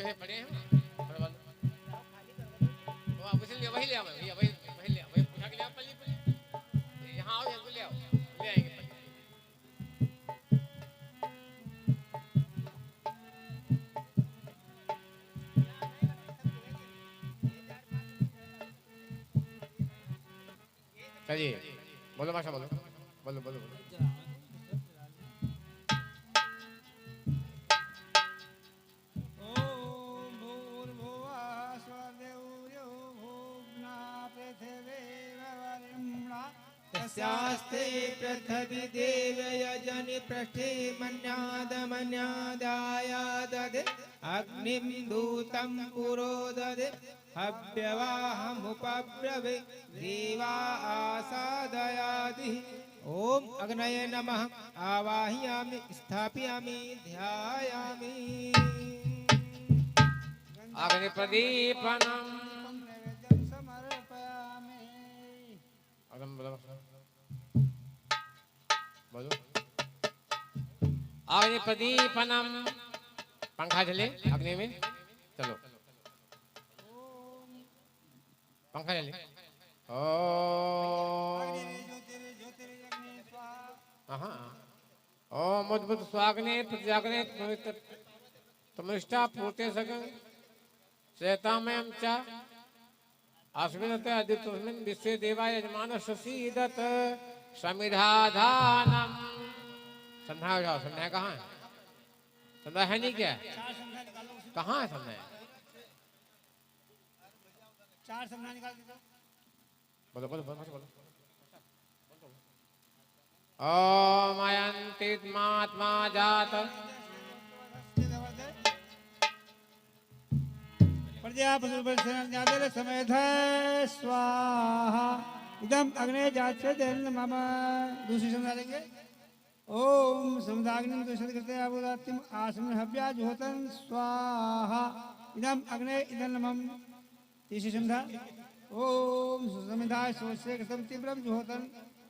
Speaker 3: जैसे पड़े हैं थोड़ा बहुत वो आप उसे ले वही ले आओ भैया वही वही ले आओ वही उठा के ले आओ पल्ली पल्ली यहाँ आओ यहाँ ले आओ ले आएंगे पल्ली चलिए बोलो माशा बोलो बोलो बोलो बोलो
Speaker 4: ओम भूर्भुवः स्वदेवो भुवना पृथिवीर्वरेण्यः
Speaker 1: तस्यास्ते पृथ्वी देवयजनि पृष्ठे मन्यादमन्यादायादद् अग्निं दूतं पुरोदद् हव्यवाहमुपब्रवे देवा आसादयादि ओम अग्नये नमः आवाहयामि स्थापयामि ध्यायामि
Speaker 3: अग्नि प्रदीपनम
Speaker 4: नैवेद्यं समर्पयामि
Speaker 3: अगम बोलो बोलो अग्नि प्रदीपनम पंखा चले अग्नि में चलो पंखा चले ओम हाँ ओम उद्भुत स्वाग्ने प्रजाग्ने तमिष्टा पूर्ते सकं श्वेतामयं च अस्मिन्नते अदितस्मिन् विश्वे देवा यजमानः ससीदत समिधाधानम संध्या हो जाओ संध्या कहाँ है संध्या है नहीं क्या कहाँ है संध्या
Speaker 4: चार संध्या निकाल दो
Speaker 3: बोलो बोलो बोलो बोलो ओम अयंतिमात्मा जात
Speaker 4: प्रजापतिर्बलसेनान्यादेन समेध स्वाहा इदम अग्ने जाते देन मम दूसरी संध्या लेंगे ओम समुदाग्निम दूषित करते आबुदातिम आसमन हव्या जुहोतन स्वाहा इदम अग्ने इदन मम तीसरी संध्या ओम सुसमिधाय सोचे कृतम तीव्रम जुहोतन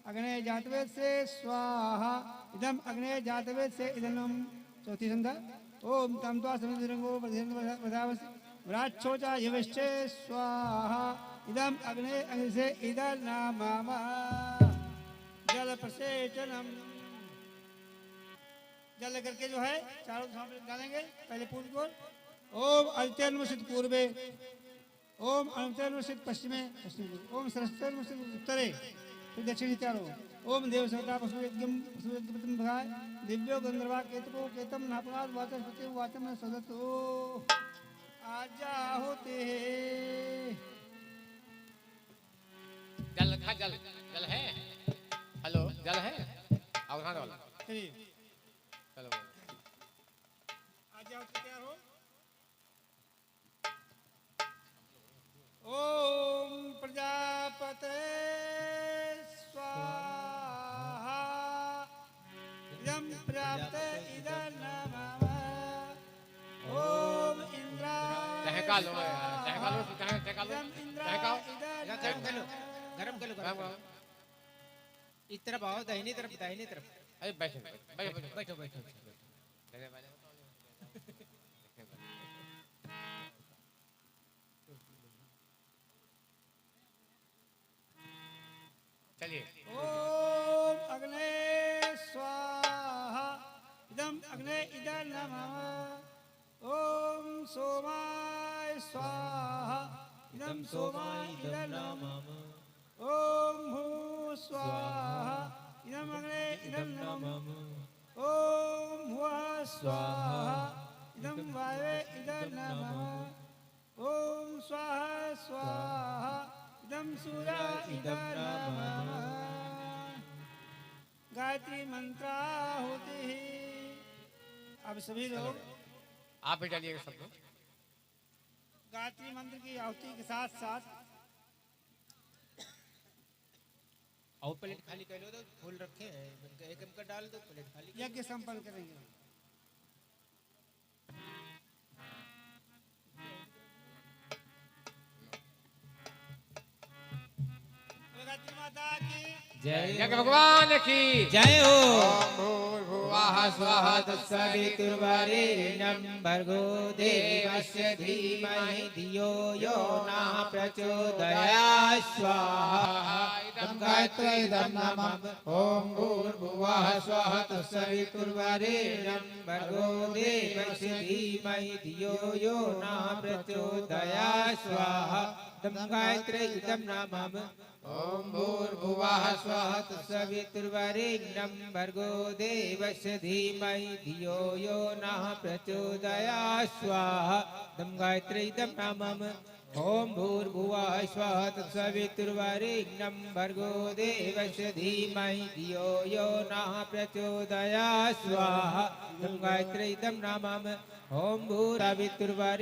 Speaker 4: अग्ने जातवेद से स्वाहा इदम अग्ने जातवेद से इदनम चौथी संध्या ओम तम त्वा समिधिरंगो प्रधावस व्राच्छोचा यवश्चे स्वाहा इदम अग्ने अग्नि से इदर नाम जल प्रसेचनम जल करके जो है चारों सामने डालेंगे पहले पूर्व को ओम अल्तेर्मुषित पूर्वे ओम अल्तेर्मुषित पश्चिमे ओम सरस्वतीर्मुषित उत्तरे फिर दक्षिणी चारों ओम देव सवता पशुयज्ञम पशुयज्ञपतिम भगाय दिव्यो गंधर्वा केतको केतम नापनाद वाचस्पति वाचम सदतो आजा होते
Speaker 3: जल खा जल जल है हेलो जल है आओ खाने वाला
Speaker 4: चलिए
Speaker 3: चलो
Speaker 4: आजा होते तैयार हो ओम प्रजापते स्वाहा इदं प्रजापते इदं नमः ओम इंद्राय
Speaker 3: टहका लो टहका लो टहका लो टहकाओ
Speaker 1: गरम कर लो गरम कर लो गरम कर लो इस तरफ आओ दाहिनी तरफ
Speaker 3: अरे बैठो बैठो
Speaker 1: बैठो बैठो
Speaker 3: चलिए
Speaker 4: ओम अग्ने स्वाहा इदं अग्ने इदं नमः ओम सोमाय स्वाहा इदं सोमाय इदं नमः ओम भू स्वाहा इदं अग्ने इदं नमः ओम भुवः स्वाहा इदं वायवे इदं नमः ओम स्वाहा स्वाहा इदं सूर्याय इदं नमः गायत्री मंत्राहुति अब सभी लोग
Speaker 3: आप भी डालिएगा सब लोग
Speaker 4: गायत्री मंत्र की आहुति के साथ साथ
Speaker 1: आओ प्लेट खाली कर लो तो फूल रखे हैं एक का डाल दो प्लेट खाली
Speaker 4: यज्ञ संपन्न करेंगे गायत्री माता की
Speaker 1: जय
Speaker 3: यज्ञ भगवान की
Speaker 1: जय हो
Speaker 3: ओम भूर्भुवः
Speaker 2: भुवः स्वः तत्सवितुर्वरेण्यं भर्गो देवस्य धीमहि धियो यो नः प्रचोदयात् स्वाहा इदं गायत्री इदं नमः ॐ भूर्भुवः स्वः तत्सवितुर्वरेण्यं भर्गो देवस्य धीमहि धियो यो नः प्रचोदयात् स्वाहा इदं गायत्री इदं नमः ॐ भूर्भुवः स्वः तत्सवितुर्वरेण्यं भर्गो देवस्य धीमहि धियो यो नः प्रचोदयात् स्वाहा इदं गायत्री इदं नमः ॐ भूर्भुवः स्वः तत्सवितुर्वरेण्यं भर्गो देवस्य धीमहि धियो यो नः प्रचोदयात् स्वाहा इदं गायत्री इदं नमः ॐ भूर्भुवः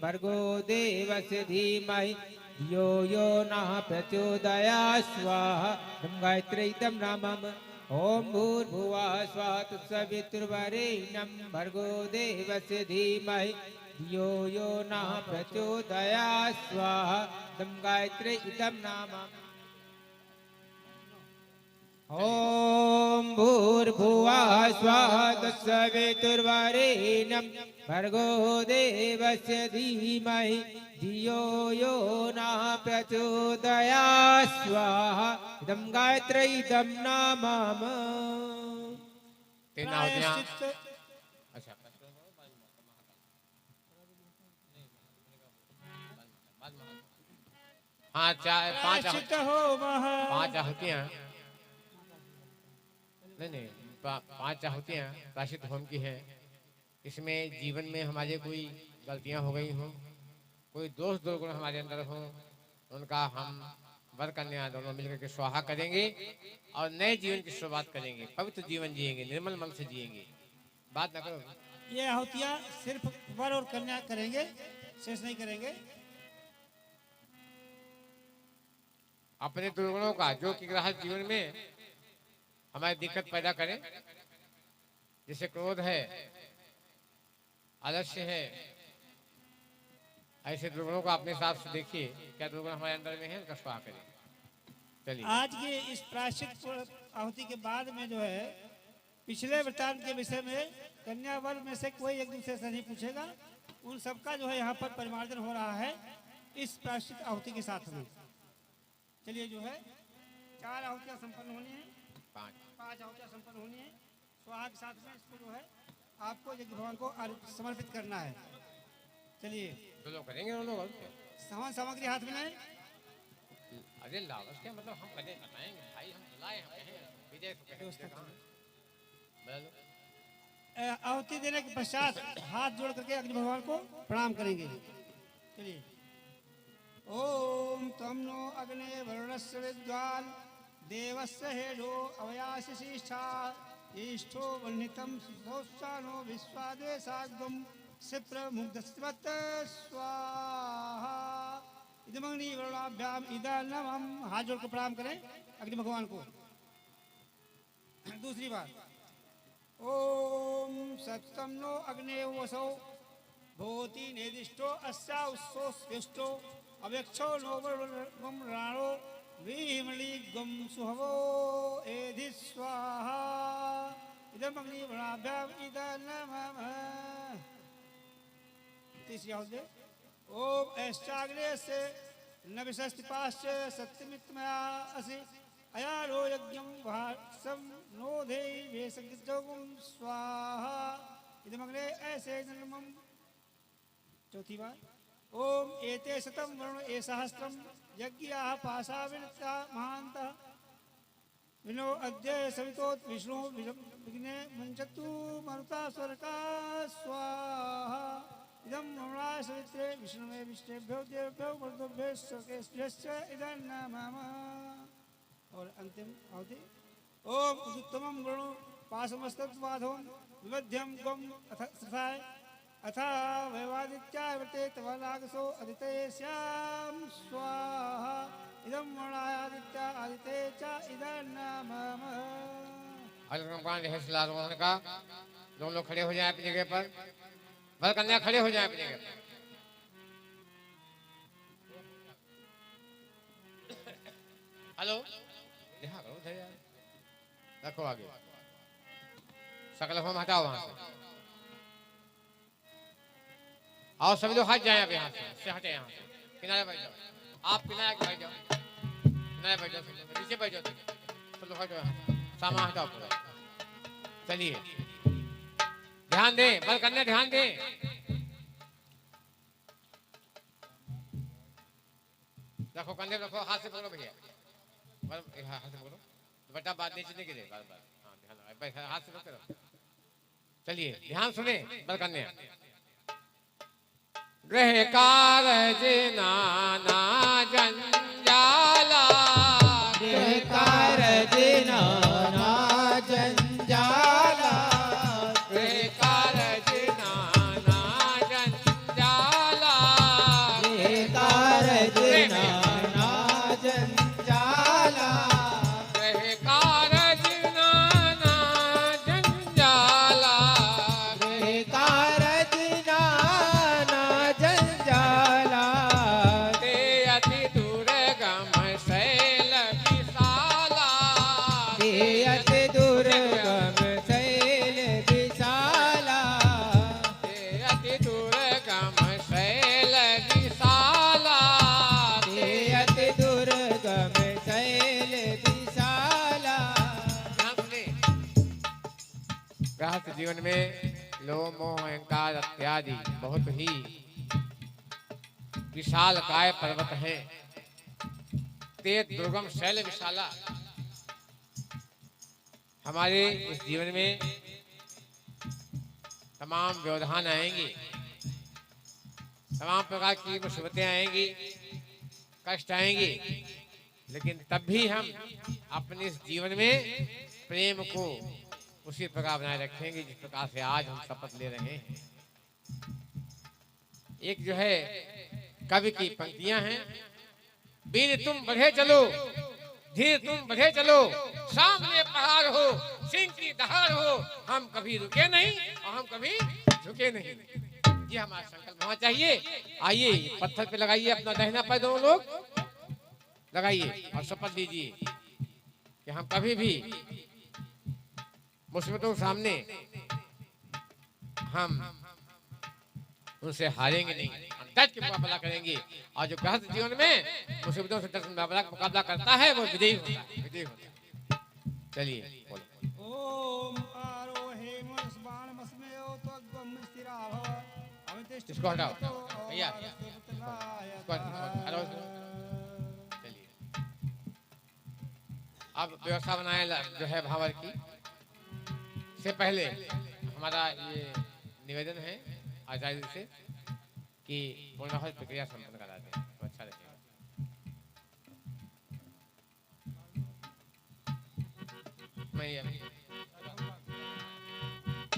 Speaker 2: भर्गो देवस्य धीमहि धियो यो नः प्रचोदयात् स्वाहा इदं गायत्री इदं नमः ॐ भूर्भुवः स्वः तत्सवितुर्वरेण्यं भर्गो देवस्य धीमहि धियो यो नः प्रचोदयात् स्वाहा इदं गायत्री इदं नमः ॐ भूर्भुवः स्वः तत्सवितुर्वरेण्यं भर्गो देवस्य धीमहि धियो यो नः प्रचोदयात् स्वाहा इदं गायत्री इदं नमः
Speaker 3: तीन आहुतियां
Speaker 4: प्रायश्चित
Speaker 3: अच्छा हाँ चार पांच
Speaker 4: प्रायश्चित होमः
Speaker 3: पांच आहुतियां नहीं पांच आहुतियां प्रायश्चित होम की है। इसमें जीवन में हमारे कोई गलतियां हो गई हों, कोई दोष दुर्गुण हमारे अंदर हो, उनका हम वर कन्या दोनों मिलकर के स्वाहा करेंगे और नए जीवन की शुरुआत करेंगे, पवित्र जीवन जिएंगे, निर्मल मन से जिएंगे। बात ना करो।
Speaker 4: ये आहुतियाँ सिर्फ वर और कन्या करेंगे, शेष नहीं करेंगे।
Speaker 3: अपने दुर्गुणों का जो कि गृहस्थ जीवन में हमारी दिक्कत पैदा करें, जैसे क्रोध है, आलस्य है, ऐसे दुर्गुणों को अपने हिसाब से देखिए क्या दुर्गुण हमारे अंदर में है, उनका स्वाहा करें। चलिए
Speaker 4: आज के इस प्रायश्चित आहुति के बाद में जो है पिछले वृत्तांत के विषय में कन्या वर में से कोई एक दूसरे से नहीं पूछेगा, उन सबका जो है यहाँ पर परिमार्जन हो रहा है इस प्रायश्चित आहुति के साथ में। चलिए जो है 4 आहुतियाँ संपन्न होनी है, 5 आहुतियाँ संपन्न होनी है। स्वाहा के साथ में इसको जो है आपको यज्ञ भगवान को समर्पित करना है। चलिए
Speaker 3: तो लोग करेंगे उन लोग।
Speaker 4: सामान सामग्री हाथ में लें।
Speaker 3: अरे लालच क्या मतलब, हम करें बताएंगे भाई, हम बुलाए हम कहें विजय को कहें
Speaker 4: व्यवस्था
Speaker 3: कहाँ?
Speaker 4: करें।
Speaker 3: बता लो।
Speaker 4: आहुति देने के पश्चात हाथ जोड़ करके अग्नि भगवान को प्रणाम करेंगे। चलिए ओम तम नो अग्ने वरुणस्य विद्वान देवस्य हेडो अवयाशिष्ठा इष्ठो वह्नितं सुधोत्सानो विश्वादेशाग्गम क्षिप्र मुग्धस्वत् स्वाहा इदमग्नि वरुणाभ्याम इदानमं। हाथ जोड़ कर प्रणाम करें अग्नि भगवान को। दूसरी बात ओम सत्तम नो अग्ने वसो भूति निर्दिष्टो अस्या उत्सो स्वेष्टो अव्यक्षो नो वम राणो वीमली गम सुहवो एधि स्वाहा इदम अग्नि वरुणाभ्याम इदानमः। तीसरी आहुति ओम ऐश्चाग्रे से नविशस्तिपाश्च सत्यमित्मया असि अयारो यज्ञं वासं नोधे वेसंगम स्वाहा इदमग्ने ऐसे नमः। चौथी बार ओम एते शतं वरुण ए सहस्त्रं यज्ञाः पाशाविनता महान्तः विनो अद्य सवितोत विष्णु विघ्ने मुञ्चतु मरुता स्वर्गा स्वाहा इदं नमः सवित्रे विष्णुवे विष्णुभ्यो देवभ्यो वर्धभ्यो स्वर्गेभ्यश्च इदं नमः। और अंतिम आहुति ओम उत्तमं वरुण पाशमस्तद्वाधों विवध्यं गम अथाय अथा वैवादित्यावर्ते तव नागसो अदिते श्याम स्वाहा इदं वरुणादित्या आदिते च इदं नमः।
Speaker 3: अलगमकान है शिलारोहण का। दोनों लोग खड़े हो जाए अपनी जगह पर, वर कन्या खड़े हो जाए अपनी जगह पर। हेलो देखा करो यार, रखो आगे। सकल होम हटाओ वहां से। आओ सभी लोग हट जाए अब यहाँ से हटे यहाँ से, किनारे बैठ जाओ। आप किनारे बैठ जाओ, किनारे बैठ जाओ, नीचे बैठ जाओ, सब लोग हटो यहाँ, सामान हटाओ पूरा। चलिए ध्यान दें, बल करने ध्यान दें। रखो कंधे रखो, हाथ से पकड़ो भैया, हाथ से पकड़ो, दुपट्टा बात नीचे नहीं गिरे बार बार। हाँ ध्यान लगाओ, हाथ से पकड़ो रखो। चलिए ध्यान सुने, बल करने। ग्रह कारज नाना जंजाला,
Speaker 2: गृह कारज नाना जंजाला,
Speaker 3: गृह कारज नाना जंजाला,
Speaker 2: गृह कारज नाना जंजाला,
Speaker 3: गृह कारज नाना जंजाला,
Speaker 2: गृह कारज नाना जंजाला,
Speaker 3: ते अति दुर्गम शैल विशाला,
Speaker 2: ते अति दुर्गम शैल विशाला,
Speaker 3: ते अति दुर्गम शैल विशाला,
Speaker 2: ते अति दुर्गम शैल विशाला।
Speaker 3: गृहस्थ जीवन में लोभ मोह अहंकार इत्यादि बहुत ही विशाल काय पर्वत है। ते दुर्गम शैल विशाला। हमारे इस जीवन में तमाम व्यवधान आएंगे, तमाम प्रकार की मुसीबतें आएंगी, कष्ट आएंगे, लेकिन तब भी हम अपने इस जीवन में प्रेम को उसी प्रकार बनाए रखेंगे जिस प्रकार से आज हम शपथ ले रहे हैं। एक जो है कवि की पंक्तियां हैं, वीर तुम बढ़े चलो, धीर तुम बढ़े चलो, सामने पहाड़ हो, सिंह की दहाड़ हो, हम कभी रुके नहीं और हम कभी झुके नहीं। ये हमारा संकल्प होना चाहिए। आइए पत्थर पे लगाइए अपना दाहिना पैर, दोनों लोग लगाइए और शपथ लीजिए कि हम कभी भी मुसीबतों के सामने हम उनसे हारेंगे नहीं, हम डट के मुकाबला करेंगे। और जो गृहस्थ जीवन में मुसीबतों से डट के मुकाबला करता है वो विजयी होता है, विजयी होता है। चलिए बोलो।
Speaker 4: ओम आरोहे मस्बान मस्मेओ त्वग्गम स्थिराः अमितेष्ट
Speaker 3: इसको हटाओ भैया, इसको हटाओ। चलिए अब व्यवस्था बनाए जो है भावर की से पहले हमारा ये निवेदन है आचार्य जी से कि पूर्णाहुति प्रक्रिया संपन्न करा दें तो अच्छा रहेगा। मैं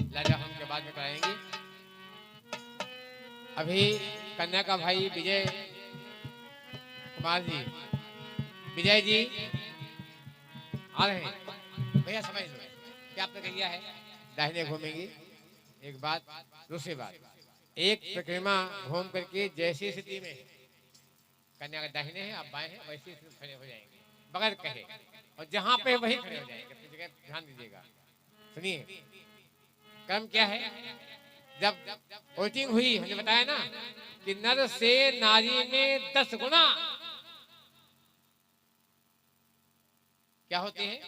Speaker 3: लाजा हम के बाद में कराएंगे। अभी कन्या का भाई विजय कुमार जी, विजय जी आ रहे हैं। भैया समझ लो क्या आपने किया है, दाहिने घूमेंगे एक बात, दूसरी बात एक परिक्रमा घूम करके जैसी स्थिति में कन्या का दाहिने है आप बाएं हैं वैसी स्थिति में खड़े हो जाएंगे बगैर कहे, और जहां पे वही खड़े हो जाएंगे। अपनी जगह ध्यान दीजिएगा। सुनिए क्रम क्या है। जब वोटिंग हुई हमने बताया ना कि नर से नारी में 10 गुना क्या होते हैं,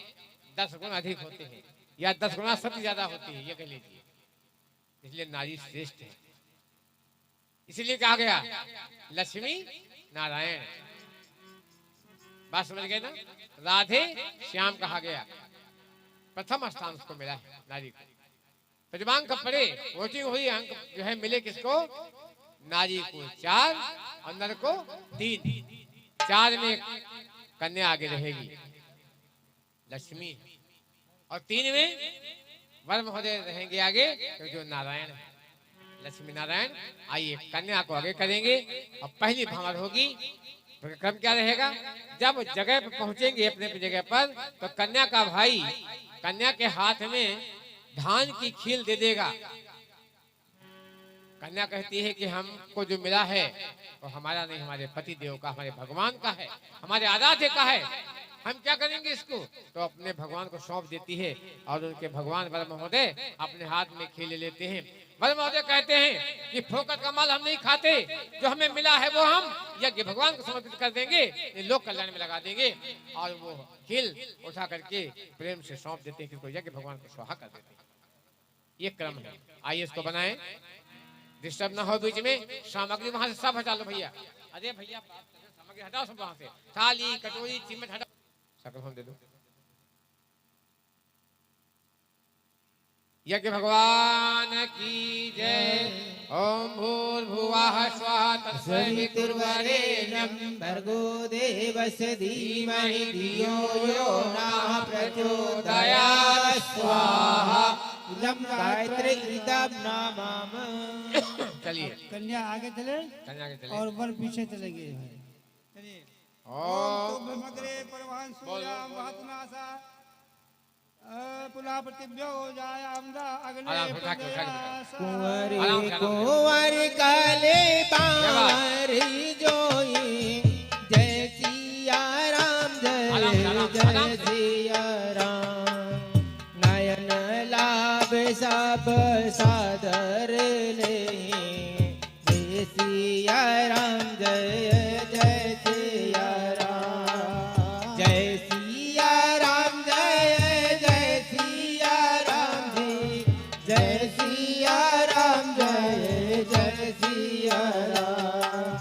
Speaker 3: 10 गुना अधिक होते हैं या 10 गुना सबसे ज्यादा होती है, ये कह लीजिए। इसलिए नारी श्रेष्ठ है। इसलिए कहा गया लक्ष्मी नारायण। बात समझ गए ना। राधे श्याम कहा गया, प्रथम स्थान उसको मिला है नारी को। प्रतिभांक कब पड़े, वोटिंग हुई, अंक जो है मिले किसको, नारी को 4 और नर को 3। 4 में कन्या आगे रहेगी लक्ष्मी, और 3 में वर महोदय रहेंगे आगे जो नारायण है, लक्ष्मी नारायण। आइए कन्या को आगे करेंगे और पहली भावर होगी। क्रम क्या रहेगा, जब जगह पर पहुंचेंगे अपने जगह पर तो कन्या का भाई कन्या के हाथ में धान की खील दे देगा। कन्या कहती है कि हमको जो मिला है वो हमारा नहीं, हमारे पति देव का, हमारे भगवान का है, हमारे आराध्य का है। हम क्या करेंगे इसको? तो अपने भगवान को सौंप देती है और उनके भगवान वर महोदय अपने हाथ में खेले लेते हैं। वर महोदय कहते हैं कि फोकट का माल हम नहीं खाते, जो हमें मिला है वो हम यज्ञ भगवान को समर्पित कर देंगे, लोक कल्याण में लगा देंगे। और वो खिल उठा करके प्रेम से सौंप देते हैं, किसको? यज्ञ भगवान को स्वाहा कर देते हैं। ये क्रम है। आइए इसको बनाएं, डिस्टर्ब ना हो बीच में। सामग्री वहां से सब हटा लो भैया। अरे भैया सामग्री हटाओ सब वहां से, थाली कटोरी चिमट हटाओ, सकल हम दे दो। यज्ञ भगवान की जय। ओम भूर्भुवः स्वः
Speaker 1: सवितुर्वरेण्यं भर्गो देवस्य धीमहि धियो यो नः प्रचोदयात् स्वाहा। इदं गायत्री इदं नामम।
Speaker 3: चलिए
Speaker 4: कन्या आगे चले
Speaker 3: कन्या के चले
Speaker 4: और वर पीछे चलेंगे। चलिए।
Speaker 3: ओम
Speaker 4: मगरे परवान सूर्याम वहतनासा पुनः प्रतिभ्यो जायामदा अग्ने
Speaker 3: आराम से, उठा के, उठा के,
Speaker 4: प्रयासा।
Speaker 1: कुंवरी
Speaker 3: आराम से, आराम से।
Speaker 1: कुंवर काले बारी जोई, जय सिया राम
Speaker 3: आराम से,
Speaker 1: जय
Speaker 3: आराम से, आराम
Speaker 1: जय
Speaker 3: से।
Speaker 1: सिया राम। नयन लाभ सब सादर ले, जय सिया राम जय जय सिया राम। जय सिया राम जय जय सिया राम जी, जय सिया राम जय जय सिया राम।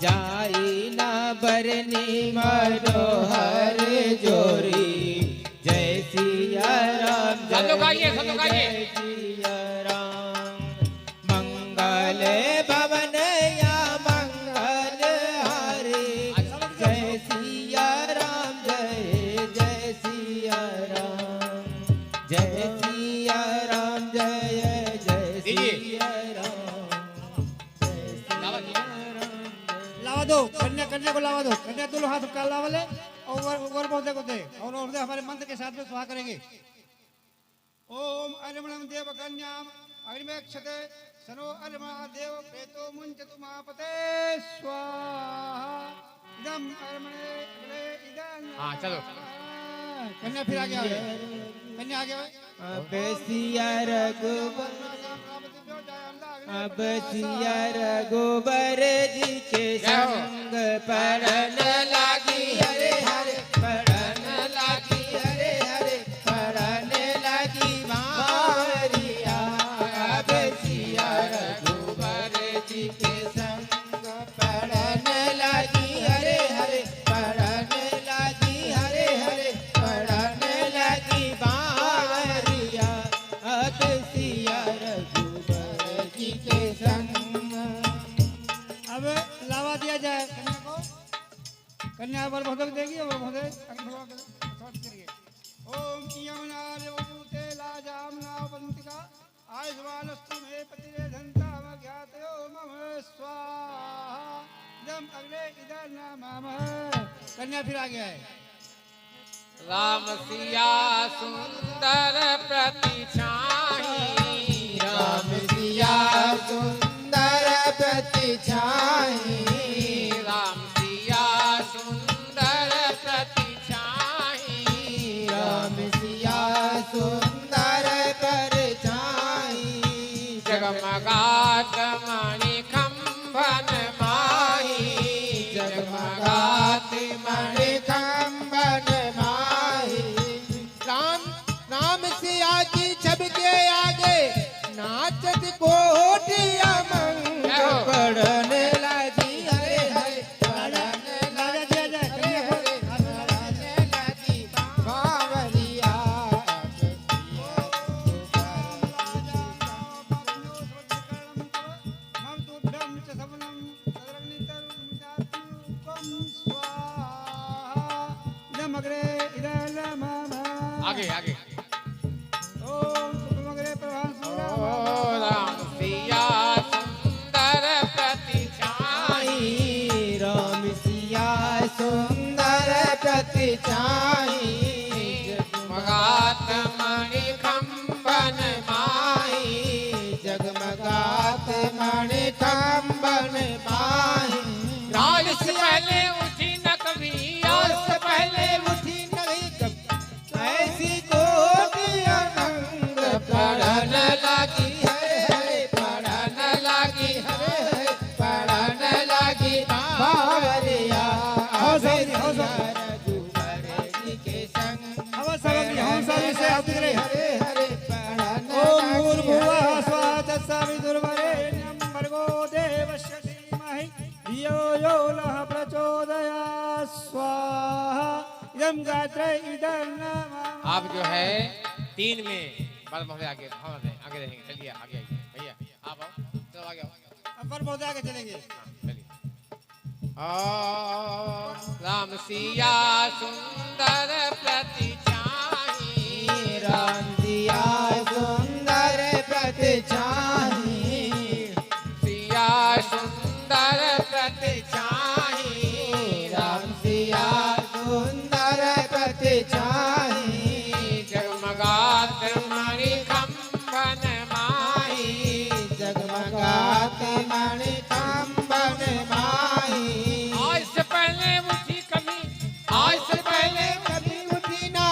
Speaker 1: जाई ना बरनी मनोहर जोरी, जय सिया राम
Speaker 3: सब लोग आइए, सब लोग आइए।
Speaker 1: जय सिया राम। मंगल भवन या मंगल हारे, जय सिया राम जय जय सिया राम। जय सिया राम जय जय सिया राम। जय सिया राम।
Speaker 4: लावा दो कन्या को लावा दो। कन्या दोनों हाथ का लावा ले और वर महोदय को दे और महोदय हमारे मंत्र के साथ में स्वाहा करेंगे। ओम अर्मणं देव कन्याम अग्निमेक्षते सनो अर्मा देव प्रेतो मुंचतु मापते स्वाहा। इदं अर्मणे अग्ने इदं।
Speaker 3: हाँ, चलो।
Speaker 4: कन्या फिर आगे आओ। कन्या आगे आओ।
Speaker 1: अब सिया रघुबर, अब सिया रघुबर जी के संग पड़न लागी हरे हरे, पड़न लागी हरे हरे, पड़न लागी मारिया। अब सिया रघुबर जी के संग पड़न लागी हरे हरे, पड़न लागी हरे हरे, पड़न लागी मारिया। अब सिया रघुबर जी के संग।
Speaker 4: अब लावा दिया जाए कन्या को। कन्या वर महोदय को देगी और महोदय अग्नि भगवान को समर्पित करेंगे। ओम यमुनार्य वपुते लाजामना वंतिका आयुष्मानस्तु मे पतिरे धन्ताम ज्ञातयो मम स्वाहा। इदं अग्ने इदं नमः। कन्या फिर आ गया है।
Speaker 3: राम सिया सुंदर प्रतिछाई,
Speaker 1: राम सिया सुंदर प्रतिछाई,
Speaker 3: राम सिया सुंदर प्रतिछाई,
Speaker 1: राम सिया सुंदर परछाई।
Speaker 3: जगमगात मणि खंभन माही,
Speaker 1: जगमगात मणि खंभन माही। राम राम सिया की छवि के आगे नाचत कोटिया मंग, पड़न लगी हरे हरे, पड़न
Speaker 4: लावा दिया जाए कन्या को।
Speaker 1: पड़न लगी बावरिया।
Speaker 3: आगे आगे।
Speaker 4: ओम सुमग्रे प्रभान
Speaker 3: ओ
Speaker 4: सूर्य
Speaker 3: राम सिया सुंदर प्रतिछाई,
Speaker 1: राम सिया सुंदर प्रतिछाई।
Speaker 3: जगमगात मणि खंभन माही,
Speaker 1: जगमगात मणि खंभन माही।
Speaker 3: राज से पहले उठी न कभी,
Speaker 1: राज से पहले उठी
Speaker 4: धियो यो नः प्रचोदयात् स्वाहा इदं गात्रे इदं नमः।
Speaker 3: आप जो है 3 में बाल महोदय आगे हम आगे रहेंगे। चलिए आगे आइए भैया, आप आओ, चलो आगे आओ।
Speaker 4: अपर बहुत आगे चलेंगे।
Speaker 3: हाँ, चलिए। राम सिया सुंदर प्रतिचाही,
Speaker 1: राम सिया सुंदर प्रतिचाही,
Speaker 3: सिया सुंदर प्रतिचाही,
Speaker 1: राम सिया सुंदर प्रतिचाही,
Speaker 3: जगमगात मणि कंबन माही,
Speaker 1: जगमगात मणि कंबन माही।
Speaker 3: आज से पहले उठी कभी, आज से पहले
Speaker 1: कभी उठी ना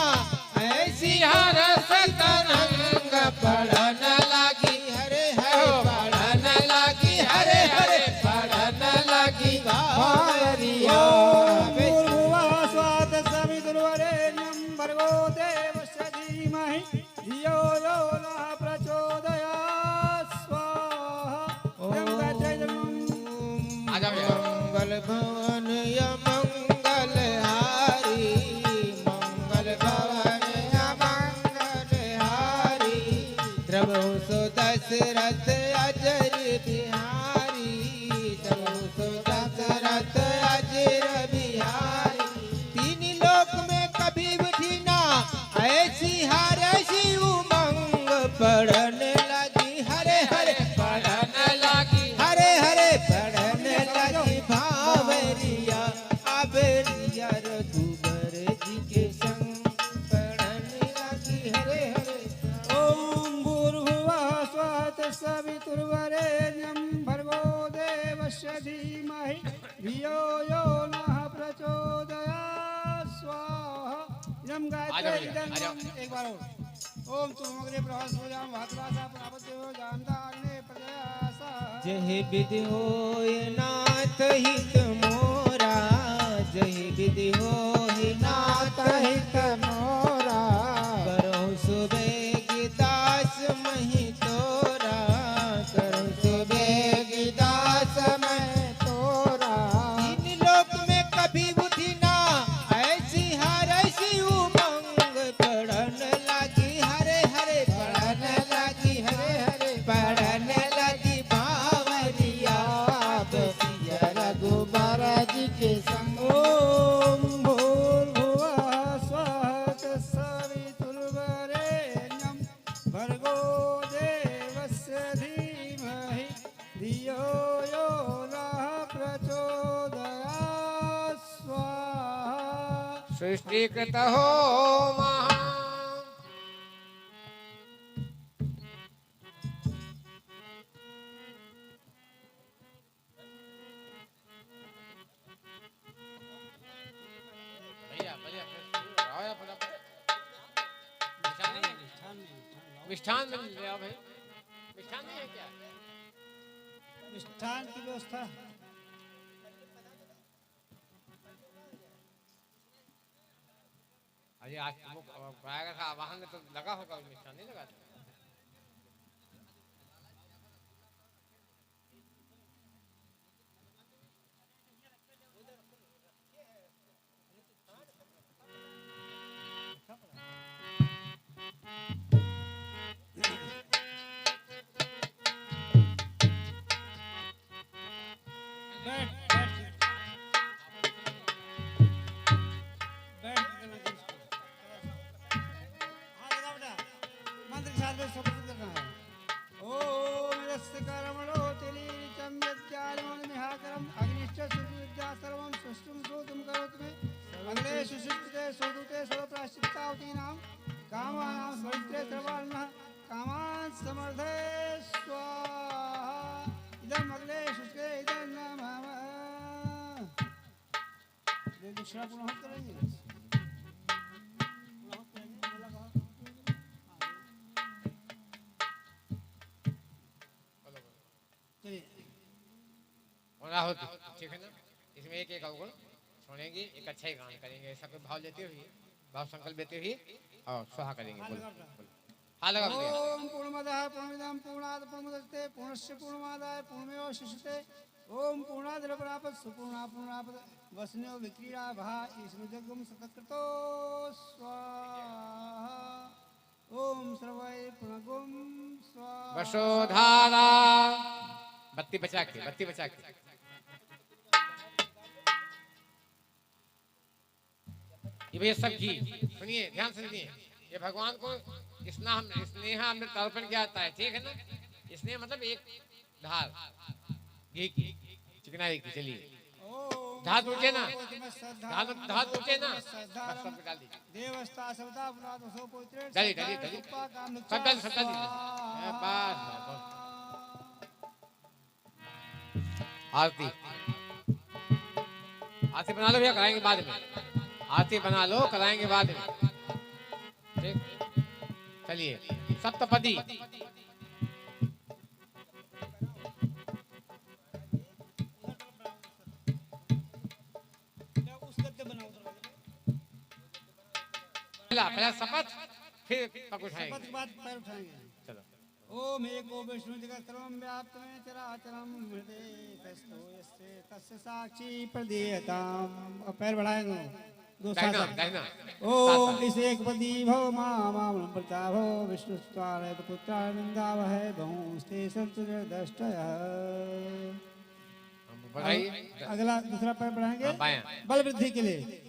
Speaker 1: ऐसी
Speaker 3: हरस तरंग
Speaker 1: पढ़न लगी हरे हरे, पढ़न लगी हरे हरे, पढ़न लगी बावरिया।
Speaker 4: भूर्भुवः स्वः सवितुर्वरेण्यं भर्गो देवस्य धीमहि धियो यो नः प्रचोदयात् स्वाहा इदं गात्रे इदं नमः।
Speaker 3: आ जाओ भैया।
Speaker 1: मंगल भवन या मंगल हारी, मंगल भवन या मंगल हारी, द्रवो सो दशरथ अजर बिहारी, द्रवो सो दशरथ अजर बिहारी। तीन लोक में कभी उठी ना ऐसी हर ऐसी उमंग, पढ़न लगी हरे हरे, पढ़न लगी हरे हरे, पढ़न लगी भावरिया। आबरिया रघुबर जी के संग, पढ़न लगी हरे हरे।
Speaker 4: ॐ भूर्भुवः स्वः सवितुर्वरेण्यं भर्गो देवस्य धीमहि धियो यो नः प्रचोदयात् स्वाहा इदं
Speaker 3: आ
Speaker 4: गात्रे
Speaker 3: जाओ भैया,
Speaker 4: इदं
Speaker 3: आ जाओ।
Speaker 4: नमः। एक बार और। ओम तुमग्रे प्रभास्वजां भातरासा प्रापत्यो जानताग्ने प्रजयासा।
Speaker 1: जय विधि होय नाथ हित मोरा, जय विधि होय नाथ हित मोरा, करो सुबेग दास मही तोरा, करो सुबेग दास मही तोरा। तीन लोक में कभी उठी ना ऐसी हर ऐसी उमंग, पढ़न लगी हरे हरे, पढ़न लगी हरे हरे, पढ़न लगी बावरिया। बसिया रघुबर जी के संग।
Speaker 4: ओम भूर्भुवः स्वः सवितुर्वरेण्यं भर्गो देवस्य धीमहि धियो यो नः प्रचोदयात् स्वाहा।
Speaker 3: सृष्टि कृत हो महा, भैया भैया आओ या फटाफट। मिष्ठान नहीं है? मिष्ठान मिल गया भाई, मिष्ठान नहीं है क्या?
Speaker 4: मिष्ठान की व्यवस्था
Speaker 3: अरे आज वो आएगा था वाहन में तो लगा होगा, मिष्ठान नहीं लगा था?
Speaker 4: बैठ बैठ बैठ करना है इसको। हाँ लगा बेटा, मंत्र के साथ में सब कुछ करना है। ओम यस्य कर्मणो तिलीचम यज्ञानमन मिहाकरम अग्निश्च सुविद्या सर्वं सृष्टुं सोतुं करोतु मे अग्रे सुशिष्टे सोदुते सर्वप्राश्चित्तावतीनां कामानां स्मरित्रे सर्वान्नः कामान् समर्थे स्वाहा इदम् अग्रे शुष्के इदं नमः। ये दक्षिणा पुनः करेंगे। चलिए
Speaker 3: राहुल ठीक है ना? इसमें एक एक अवगुण सुनेंगे, एक अच्छा ही गान करेंगे, ऐसा कोई भाव लेते हुए, भाव संकल्प लेते हुए और स्वाहा करेंगे। बोलो हाँ लगा भैया।
Speaker 4: ओम पूर्णमदः पूर्णमिदं पूर्णात् पूर्णमुदच्यते पूर्णस्य पूर्णमादाय पूर्णमेवावशिष्यते ओम पूर्णात् प्राप्त सुपूर्णा पूर्णाप वसन्यो विक्रीड़ा भा स्मृतगम सतकृतो स्वाहा ओम सर्वै पुनगुम स्वाहा
Speaker 3: वसुधारा बत्ती बचा के ये भैया सब घी सुनिए, ध्यान से सुनिए। ये भगवान को स्नेह अमृत अर्पण किया जाता है, ठीक है ना। स्नेह मतलब एक धार घी की, चिकनाई की। चलिए धात ऊंचे ना, धात ऊंचे ना, बस सब डाल दीजिए।
Speaker 4: देवस्था सवदा अपराध सो पवित्र
Speaker 3: डालिए सब डाल दीजिए। बस आरती बना लो भैया, कराएंगे बाद में। आरती बना लो, कराएंगे बाद में, ठीक। चलिए सप्तपदी पहला शपथ, फिर पग उठाएंगे।
Speaker 4: शपथ के बाद पैर उठाएंगे।
Speaker 3: चलो
Speaker 4: ओम एको विष्णु जगत सर्वं व्याप्त में चराचरम हृदय तस्थो यस्य तस्य साक्षी प्रदीयताम। और पैर बढ़ाएंगे दो
Speaker 3: दाहिना
Speaker 4: साथ।
Speaker 3: दाहिना।
Speaker 4: ओम इस एक पदी भव माम प्रता भव विष्णु स्वारत पुत्राय निंदावह बहुस्ते संत दष्टय।
Speaker 3: बढ़ाइए।
Speaker 4: अगला दूसरा पैर बढ़ाएंगे
Speaker 3: बायां।
Speaker 4: बल वृद्धि के लिए।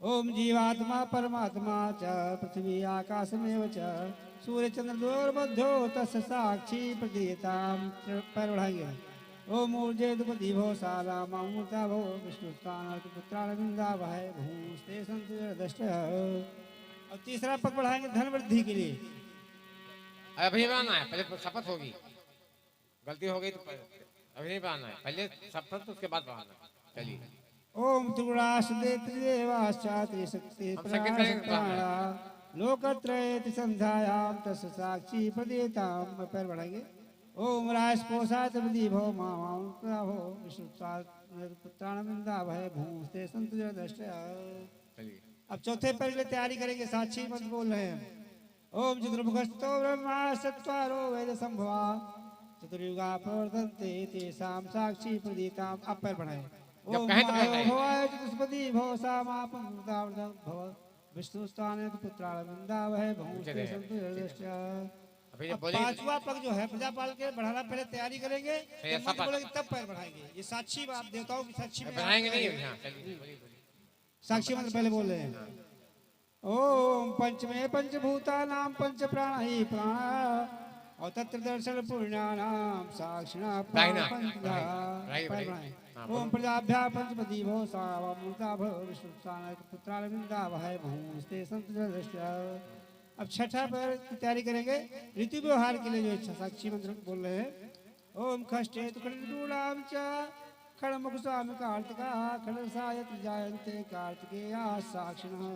Speaker 4: ओम जीवात्मा परमात्मा च पृथ्वी आकाशमेव च सूर्य चंद्र दोर्मध्यो तस्य साक्षी प्रदीयताम। पैर बढ़ाएंगे। ओम ऊर्जेदुपदी भो साला मामूर्ता भो विष्णुस्तान पुत्रानंदा वह भूस्ते संतु दष्टय। और तीसरा पग बढ़ाएंगे धन वृद्धि के लिए।
Speaker 3: अभी बनाना है, पहले शपथ होगी, गलती हो गई तो अभी नहीं बनाना है, पहले शपथ तो उसके बाद बनाना है। चलिए
Speaker 4: ओम त्रिगुणाश्रदे त्रिदेवाश्चा त्रिशक्ति प्राणा लोकत्रयेति संध्यायाम तस्य साक्षी प्रदीयताम। पैर बढ़ाएंगे। ओम राजपोषात विधि भो मामा भो विष्णुपुत्रानंदा भय भूस्ते संतु दष्टय।
Speaker 3: चलिए
Speaker 4: अब चौथे पैर के लिए तैयारी करेंगे, साक्षी मत बोल रहे हैं। ओम चतुर्मुखस्तो ब्रह्मा चत्वारो वेद संभवा चतुर्युगा प्रवर्तन्ते तेषां साक्षी प्रदीयताम। अब पैर बढ़ाएं।
Speaker 3: जब कहें तो कहना
Speaker 4: भवाय चतुष्पदी भव सामापमृतावृतं भव विष्णुस्थाने पुत्रानंदा वह भूस्ते संतु दष्टय।
Speaker 3: अभी
Speaker 4: अब
Speaker 3: बोलिए।
Speaker 4: पांचवा पग जो है प्रजापाल के बढ़ाना, पहले तैयारी करेंगे,
Speaker 3: ये
Speaker 4: जब मंत्र
Speaker 3: शपथ।
Speaker 4: बोलेंगे तब पैर बढ़ाएंगे। ये साक्षी आप देवताओं की साक्षी में
Speaker 3: बनाएंगे नहीं यहाँ। चलिए बोलिए।
Speaker 4: साक्षी मंत्र पहले बोल रहे हैं। ओम पंचमे पंचभूता नाम पंच प्राण ही प्राण और तत्र दर्शन पुण्यानाम साक्षिणा
Speaker 3: दाहिना।
Speaker 4: पंचधा।
Speaker 3: राइट,
Speaker 4: पैर
Speaker 3: राइट।
Speaker 4: बढ़ाएं।
Speaker 3: हाँ,
Speaker 4: ओम
Speaker 3: बोलो।
Speaker 4: प्रजाभ्या पंचपदी भो सावामृता भो विष्णुस्थान पुत्रानंदा वह भूस्ते संत दृष्टया। अब छठा पैर की तैयारी करेंगे, ऋतु व्यवहार के लिए जो इच्छा साक्षी मंत्र बोल रहे हैं। ओम खष्टे तो खंडूलाम च खड़मुख स्वामी कार्तिका खड़सायत जायन्ते कार्तिकेया साक्षिणः।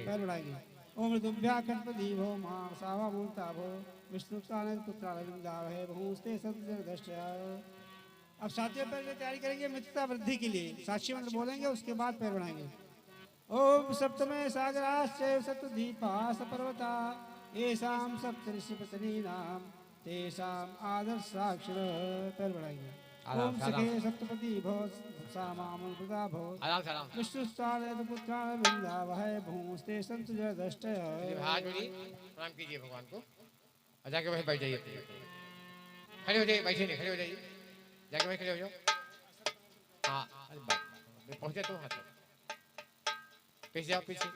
Speaker 4: पैर बढ़ाएंगे। ओम ऋतुभ्या खटपदी भो मां सावामूर्ता भो विष्णुस्थान पुत्रानंदा वह भूस्ते संत दृष्टया। अब सातवें पैर की तैयारी करेंगे मित्रता वृद्धि के लिए, साक्षी मंत्र बोलेंगे, उसके बाद पैर बढ़ाएंगे। ओम सप्तमे सागराश्चैव सप्तद्वीपा सपर्वता येषां सप्तऋषिपत्नीनां तेषां आदर्शाक्षरः। पैर बढ़ाएंगे। ओम सखे सप्तपदी भव सामामृता भव
Speaker 3: आराम से आराम से।
Speaker 4: विष्णुस्थान पुत्रानंदा वह भूस्ते संत दष्टय।
Speaker 3: चलिए हाथ जोड़िए, प्रणाम कीजिए भगवान को और जाके वहीं बैठ जाइए। खड़े हो जाइए, बैठिए नहीं, खड़े हो जाइए, जाके वहीं खड़े हो जाओ। हाँ पहुँचे तो हाथ पीछे जाओ, पीछे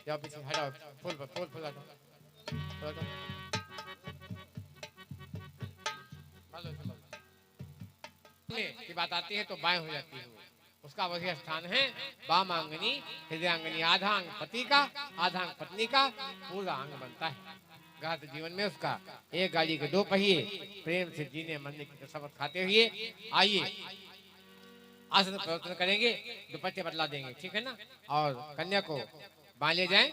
Speaker 3: जाओ, पीछे हटाओ, फूल हटाओ, फूल हटाओ। की बात आती है तो बाएं हो जाती है, उसका वही स्थान है वाम आंगनी हृदयांगनी। आधा अंग पति का, आधा अंग पत्नी का, पूरा अंग बनता है। गृहस्थ जीवन में उसका एक गाड़ी के दो पहिए, प्रेम से जीने मरने की शपथ खाते हुए आइए आसन प्रवर्तन करेंगे, दुपट्टे बदला देंगे, ठीक है ना। और कन्या को बाएं ले जाएं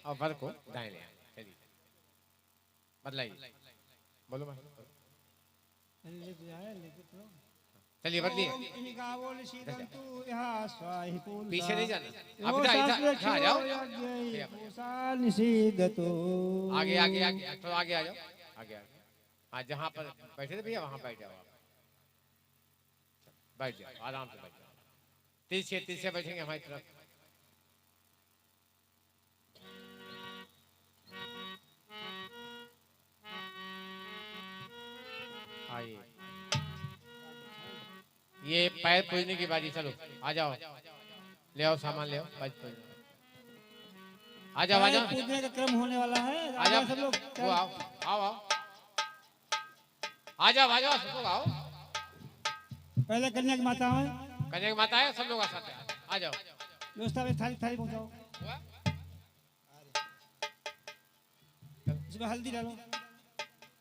Speaker 3: और वर को दाएं ले आए। चलिए बदलाइए, बोलो भाई। चलिए बदलिए, पीछे नहीं जाना, आप इधर आ जाओ, आगे आगे आगे, थोड़ा आगे आ जाओ, आगे आगे। हाँ जहाँ पर बैठे थे भैया वहाँ बैठ जाओ आप। बैठ जाओ, आराम से बैठ जाओ। तीसरे बैठेंगे हमारी तरफ। आइए, ये पैर पूजने की बारी। चलो आ जाओ, ले आओ सामान, ले आओ। आ जाओ आ जाओ,
Speaker 4: पूजने का क्रम होने वाला है।
Speaker 3: आ जाओ
Speaker 4: सब लोग
Speaker 3: वो आओ आओ आओ, आ जाओ सब लोग आओ।
Speaker 4: पहले कन्या की माता है,
Speaker 3: कन्या की माता है, सब लोग साथ हैं। आ जाओ,
Speaker 4: व्यवस्था में थाली थाली पहुंचाओ। इसमें हल्दी डालो,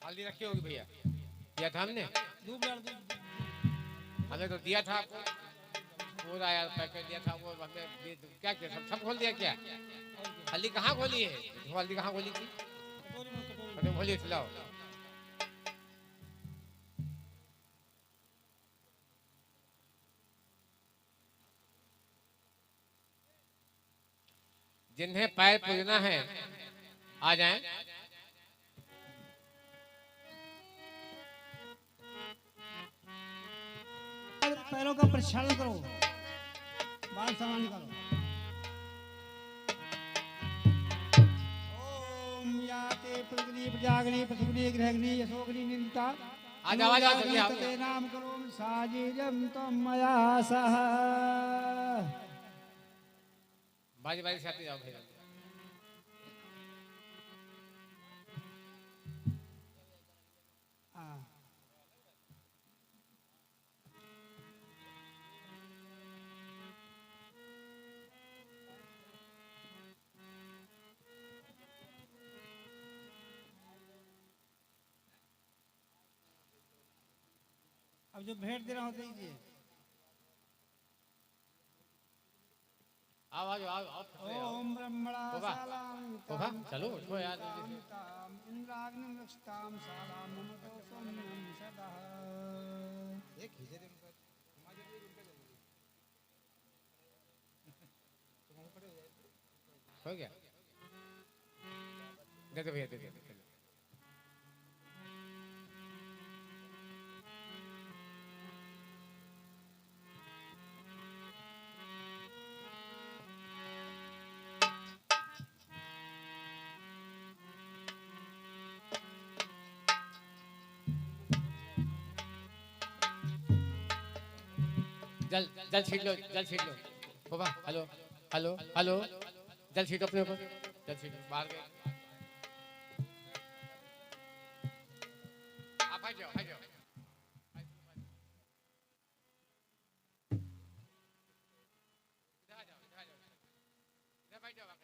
Speaker 3: हल्दी रखी होगी भैया, दिया था हमने,
Speaker 4: दूध डाल दो।
Speaker 3: हमें तो दिया था आपको पूरा यार, पैकेट दिया था वो हमने। क्या किया, सब खोल दिया क्या? हल्दी कहाँ खोली है? वो हल्दी कहाँ खोली थी? अरे खोलिए, खिलाओ। जिन्हें पैर पूजना है आ जाएं।
Speaker 4: पैरों का प्रक्षालन करो, बाल सामान निकालो। ओम याते प्रगति प्रजाग्नि प्रसुग्नि ग्रहग्नि यशोग्नि निंदिता।
Speaker 3: आ जाओ जल्दी आओ।
Speaker 4: ते नाम करोमि साजीजं त्वं मया सह।
Speaker 3: बारी बारी से आते जाओ भैया।
Speaker 4: अब जो भेंट दे रहा हूँ दीजिए।
Speaker 3: आओ आओ आओ आओ।
Speaker 4: ओम ब्रह्मणा
Speaker 3: होगा? होगा? चलो उठो यार।
Speaker 4: इंद्राग्निं रक्षतां शालां ममतो सौम्यं सदा।
Speaker 3: हो गया, दे दो भैया, दे दो। जल छीट लो, जल छीट लो। होगा? हेलो हेलो हेलो, जल छीटो अपने ऊपर, जल छीटो। बाहर गए, आप आ जाओ, आ जाओ। इधर आ जाओ, इधर आ जाओ, इधर बैठ जाओ।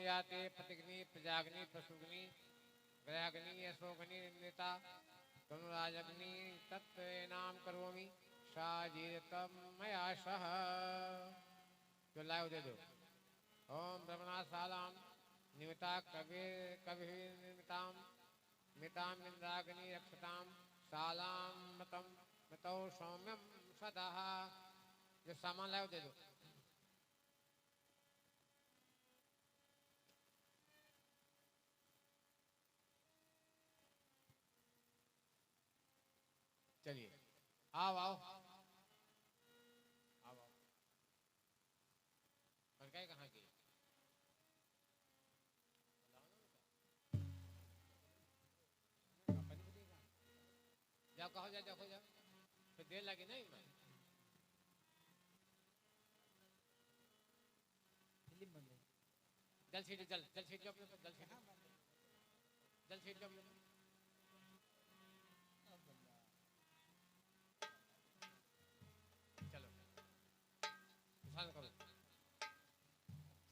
Speaker 3: याते प्रतिग्नि प्रजाग्नि प्रसुग्नि ग्रहाग्नि यशोग्नि निंदिता तनुराजग्नि तत्व नाम करोमि साजीरतम मया सह। जो लाओ दे दो। ओम ब्रह्मणाशालाम निमिता कवि कवि निमिताम मिताम इंद्राग्नि रक्षताम शालाम मतम मतौ सौम्यम सदा। जो सामान लाओ दे दो। चलिए आओ आओ आओ आओ। कनकाई कहाँ की? जाओ, कहो जाओ, जाओ जाओ, फिर देर लगी नहीं। मैं जल छीट, जल जल छीट लो अपने ऊपर, जल छीट, जल छीट लो अपने ऊपर। चलो स्नान करो।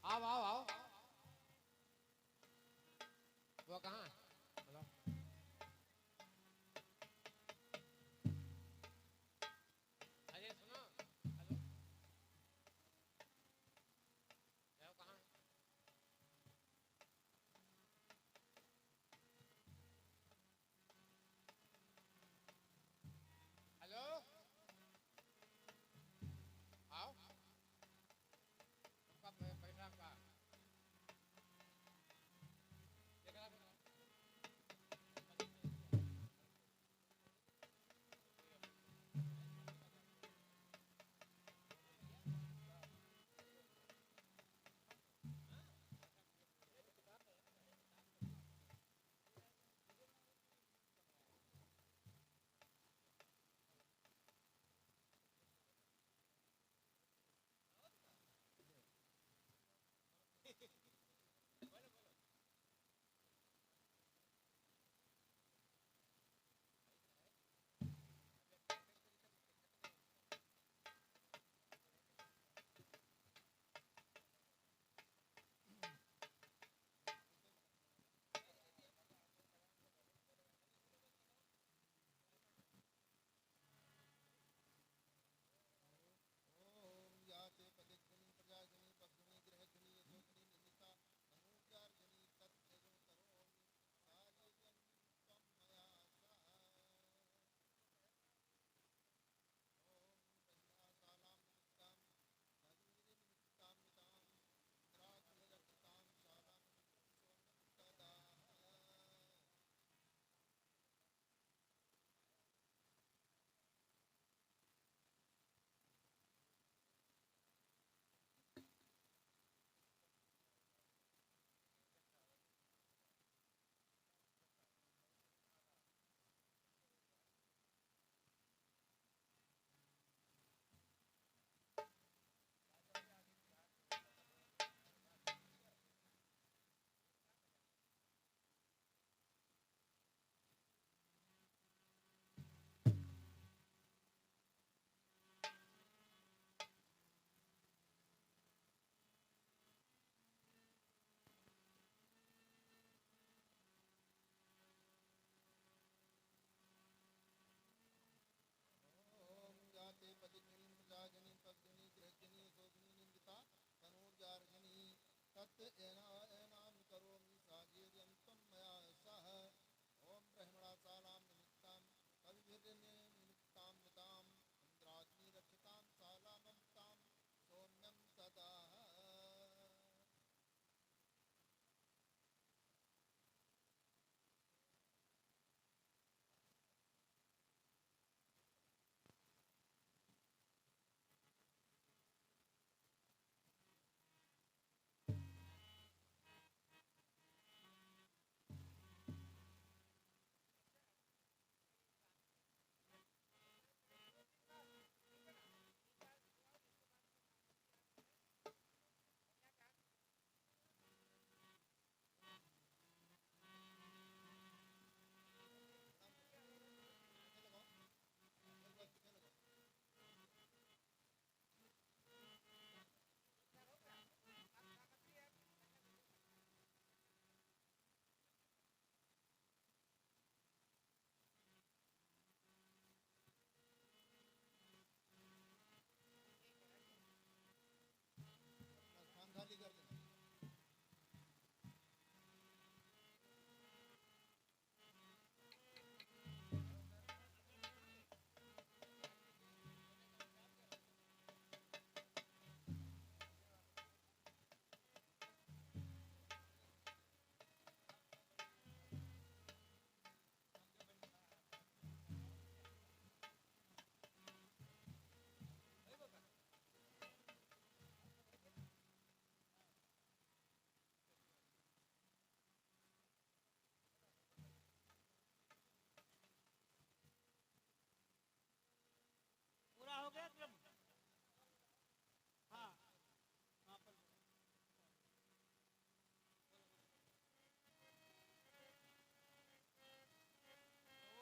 Speaker 3: आओ आओ आओ। वो कहाँ? अरे सुनो।
Speaker 7: एनाम करोमि साजीर्यं त्वं मया सह ओम ब्रह्मणा सालां निमित्तां कविभिर्निमित्तां नितां इंद्राग्नि रक्षतां सालाममतां सौम्यं सदा। स्थान खाली कर दें।
Speaker 4: पूरा हो गया क्रम। हाँ हाँ पर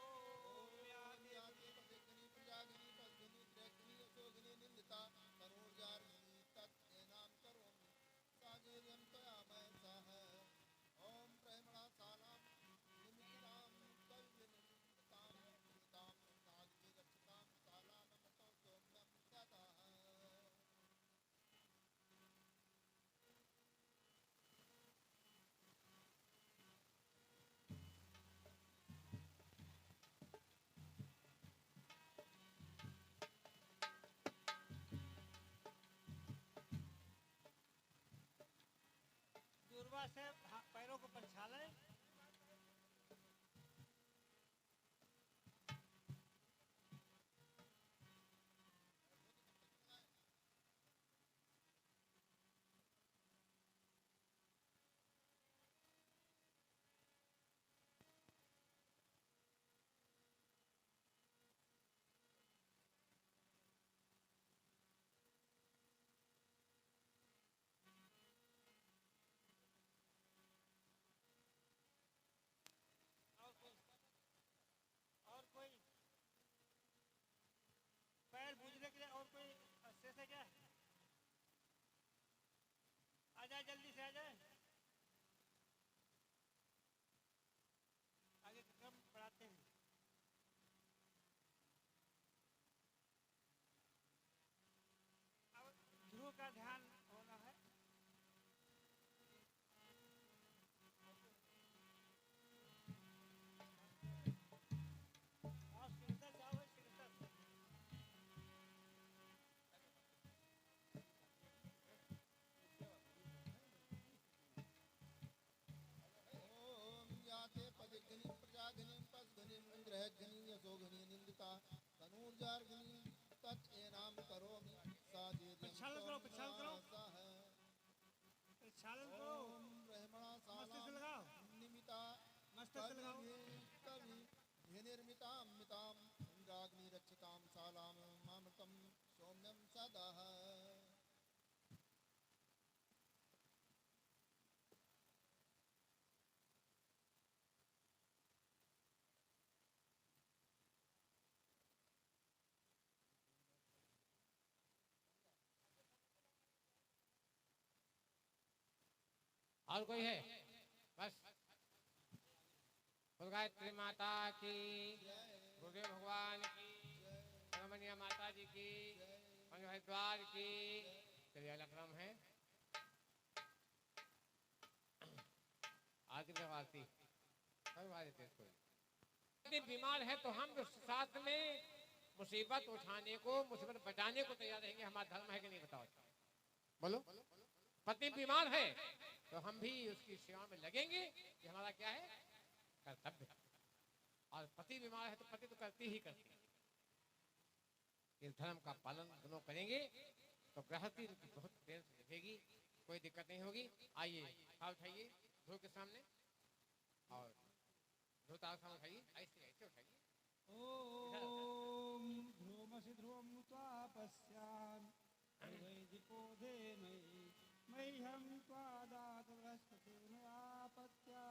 Speaker 7: ओम याति पतिग्नि प्रजाग्नि पद्मिनि त्रैग्नि यशोग्नि निंदिता तनूर्जार्गिनि तत् एनाम करोमि साजीर्यं त्वया मया सह ओम प्रेमणा सालां निमित्तां कविभिर्निमित्तां निमित्तां इंद्राग्नि रक्षतां सालाममतो सौम्यं सदा।
Speaker 4: दूरबा से पैरों को प्रक्षालन। और कोई पैर बूझने के लिए और कोई शेष है क्या? आ जाए, जल्दी से आ जाए। आगे का क्रम बढ़ाते हैं। अब ध्रुव का ध्यान होना है। और शीर्षक क्या हुआ? शीर्षक
Speaker 7: ओम याते पदिग्नि प्रजाग्नि पद्मिनि इंद्रग्नि यशोग्नि निंदिता तनूर्जार्गिनि तत् एनाम करोमि साजीर्यं
Speaker 4: प्रक्षालन करो, प्रक्षालन करो।
Speaker 7: सह
Speaker 4: प्रक्षालन करो।
Speaker 7: ओम ब्रह्मणा
Speaker 4: मस्तिष्क
Speaker 7: सालां
Speaker 4: लगाओ।
Speaker 7: निमिता
Speaker 4: मस्तिष्क लगाओ।
Speaker 7: कविभिर्निर्मितां मितां इंद्राग्नि रक्षतां सालां मामृतं सौम्यं सदा।
Speaker 3: और कोई है? बस गायत्री माता की, गुरुदेव भगवान की, रमणीय माता जी की, हरिद्वार की। चलिए अगला क्रम है आरती करवा देते इसको। यदि बीमार है तो हम साथ में मुसीबत उठाने को, मुसीबत बचाने को तैयार रहेंगे। हमारा धर्म है कि नहीं बताओ? बोलो। पति बीमार है तो हम भी उसकी सेवा में लगेंगे, ये हमारा क्या है? कर्तव्य। और पति बीमार है तो पति तो करती ही करती है। इस धर्म का पालन दोनों करेंगे तो गृहस्थी बहुत प्रेम से रखेगी, कोई दिक्कत नहीं होगी। आइए हाथ उठाइए ध्रुव के सामने और ध्रुव तारा सामने उठाइए, ऐसे ऐसे उठाइए।
Speaker 4: ओम ध्रुवमसि ध्रुवं त्वापस्यान् वैदिको धेमहि मह्यं त्वादात बृहस्पतिर्मयापत्या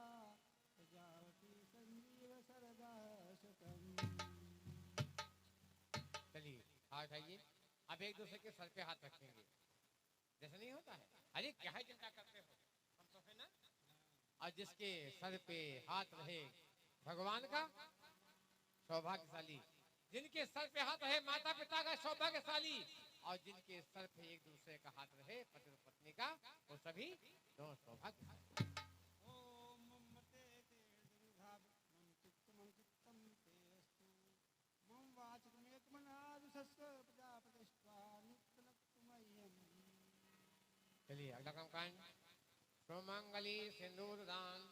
Speaker 4: प्रजावती संजीव सरदा शतम्।
Speaker 3: चलिए हाथ उठाइए। अब एक दूसरे के सर पे हाथ रखेंगे, जैसे नहीं होता है? अरे क्या है चिंता करते हो, हम तो है ना। और जिसके सर पे हाथ रहे भगवान का सौभाग्यशाली, जिनके सर पे हाथ रहे माता पिता का सौभाग्यशाली, और जिनके सर पे एक दूसरे का हाथ रहे पति पत्नी का, वो सभी दोनों सौभाग्यशाली।
Speaker 4: ओम ममते तेर्दुर्भाव मम चित्तम तेस्तु मम वाचकमेकमनादुसस्व प्रजापतिष्ठा नित्यनक्तुमह्यम्।
Speaker 3: चलिए अगला काम कांड सोमंगली सिंदूर दान।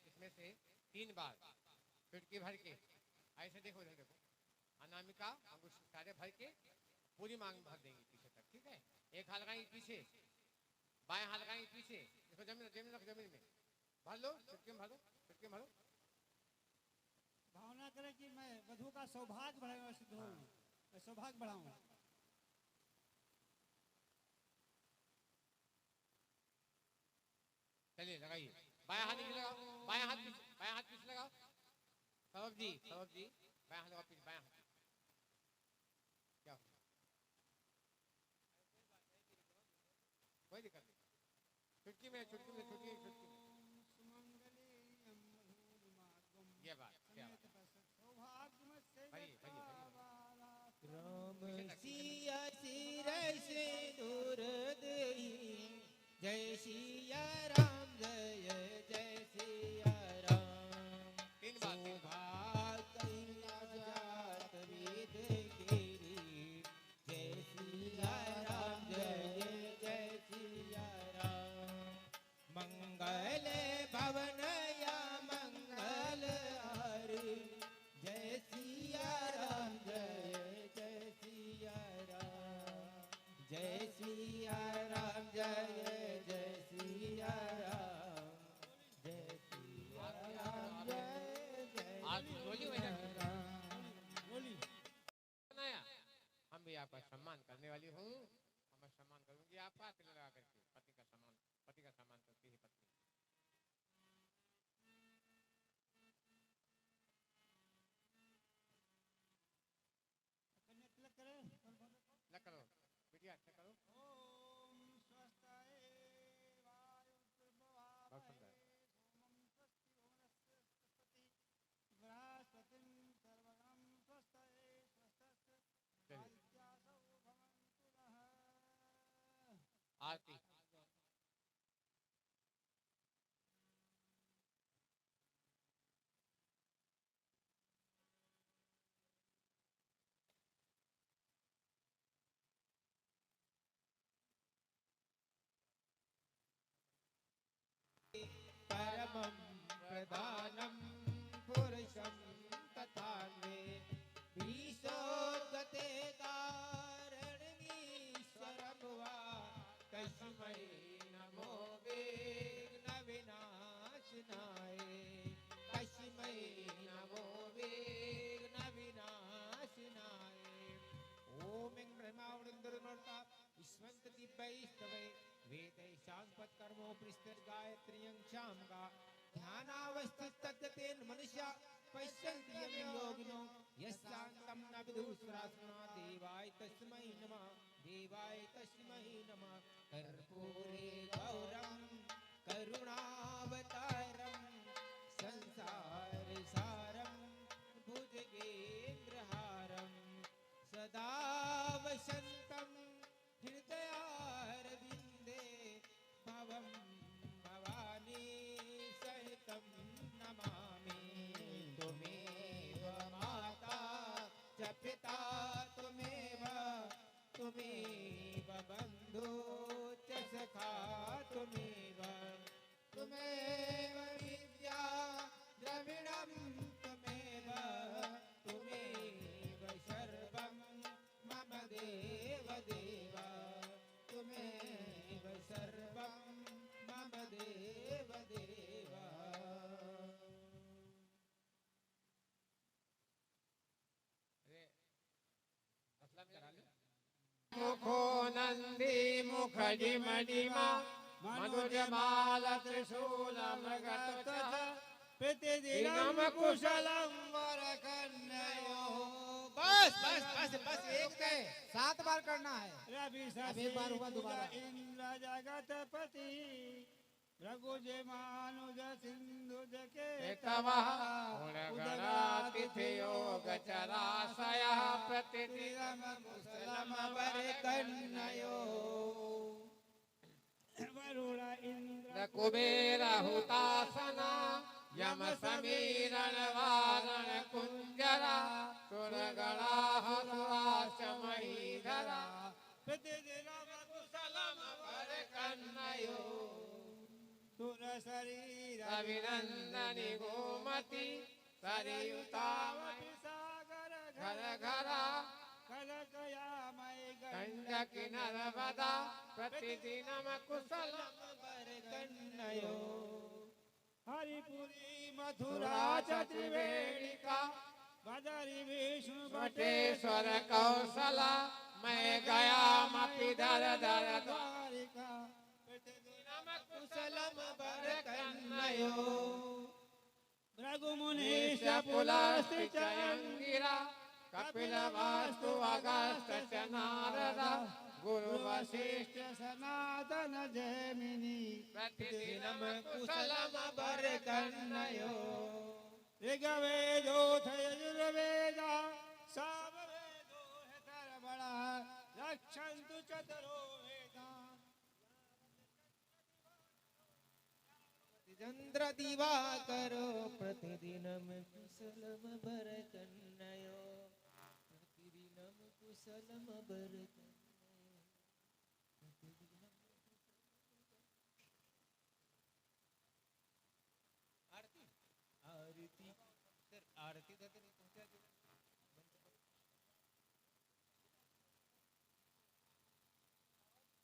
Speaker 3: इसमें से 3 बार चुटकी भर के ऐसे देखो, इधर देखो, अनामिका अंगुश सारे भर के पूरी मांग भर देंगे पीछे तक, ठीक है? एक हाथ लगाएंगे पीछे, बाएं हाथ लगाएंगे पीछे, देखो जमीन जमीन रख, जमीन में भर लो, चुटकी में भरो, चुटकी में भरो।
Speaker 4: भावना करें कि मैं वधु का सौभाग्य बढ़ाऊं, सिद्ध हूं, मैं सौभाग्य बढ़ाऊं।
Speaker 3: चलिए लगाइए, बाएं हाथ नीचे लगाओ, बाएं हाथ पीछे लगाओ। सौरभ जी बाएं हाथ लगाओ पीछे, बाएं हाथ। क्या कोई दिक्कत नहीं, चुटकी में चुटकी में चुटकी चुटकी में। ये बात क्या बात? भरिए भरिए
Speaker 1: राम सिया सिर सिंदूर देहि, जय सिया राम जय जय सिया राम।
Speaker 3: 3 बार
Speaker 1: सौभाग्य जात वेद गिरी, जय सिया राम जय जय सिया राम। मंगल भवन या मंगल हारी, जय सिया राम जय जय सिया राम। जय सिया राम जय जय सिया राम। जय सिया राम जय जय
Speaker 3: आज बोली वही
Speaker 1: सिया राम।
Speaker 3: बनाया। हम भी आपका सम्मान करने वाली हूँ, मैं सम्मान करूंगी आपका, तिलक लगा करके पति का सम्मान करती है पत्नी।
Speaker 4: कन्या तिलक करें।
Speaker 3: लग करो बिटिया, अच्छा करो।
Speaker 4: ओम स्वस्ताय वायुर्भवाय
Speaker 3: बहुत सुंदर।
Speaker 4: सोमं स्वस्ति भुवनस्य स्वस्ति बृहस्पतिं सर्वगं स्वस्ताय स्वस्तस्य
Speaker 3: चलिए
Speaker 4: आदित्यासो भवन्तु नः।
Speaker 3: आरती।
Speaker 1: परमं प्रधानं पुरुषं तथान्वे ईशोद्गते कारणमीश्वरं वा तस्मै नमो विघ्नविनाशनाय। तस्मै नमो विघ्नविनाशनाय। ओम ऐं ब्रह्मावृन्दर्मर्ता ईश्वन्ति वैष्णवे वेदैशांपत्कर्मो गायत्र्यं शामगा ध्यानावस्थिततेन मनुष्या पश्यन्ति यं योगिनो यस्यान्तं न विदुस्रासना। देवाय तस्मै नमः, देवाय तस्मै नमः। कर्पूरे गौरं करुणावतारं संसारसारं भुजगेन्द्रहारं सदा वसन्तं हृदयारविन्दे
Speaker 3: मुखो नंदी मुख जिमडिमा मधुजमाल त्रिशूल मृगत
Speaker 4: प्रतिदिनं कुशलं वरकन्नयो।
Speaker 1: बस बस बस बस एक दे 7 बार करना है।
Speaker 4: रवि
Speaker 1: अब एक बार हुआ दोबारा।
Speaker 4: इंद्र जगतपति रघुज मानुज सिंधु के
Speaker 3: तिथियोग चराशय प्रतिदिनं
Speaker 1: कुशलम वरकन्नयो।
Speaker 4: वरुण इंद्र
Speaker 3: कुबेर हुतासना यम समीरण वारण कुंजरा सुरगणा सुराशमहीधरा
Speaker 4: प्रतिदिनं
Speaker 3: कुशलम वरकन्नयो।
Speaker 4: सुर शरीर
Speaker 3: अभिनंदनी गोमती सरयुतामय
Speaker 4: सागर
Speaker 3: घर घरा
Speaker 4: कलकयामय
Speaker 3: गंडकी नर्मदा प्रतिदिनं कुशलम
Speaker 1: वरकन्नयो।
Speaker 4: हरिपुरी मथुरा
Speaker 3: त्रिवेणिका
Speaker 4: बदरी विष्णु
Speaker 3: वटेश्वर कौशला मैं गया मपि दर दर
Speaker 4: द्वारिका
Speaker 1: कुशलम वरकन्नयो।
Speaker 4: भृगुमुनीश
Speaker 3: पुलस्ति चयंगिरा कपिल वास्तु अगस्त च नारदा गुरु वशिष्ठ
Speaker 4: सनातन जैमिनी
Speaker 3: प्रतिदिनं
Speaker 1: कुशलम वरकन्नयो।
Speaker 4: ऋग्वेदोऽथ यजुर्वेदा सामवेदो हेतर्मणः रक्षन्तु चतुरो वेदाः।
Speaker 1: चंद्र दिवाकरो प्रतिदिनं कुशलम वरकन्नयो। प्रतिदिनं कुशलम वरकन्नयो। आरती आरती आरती तो नहीं पहुंचा दिया।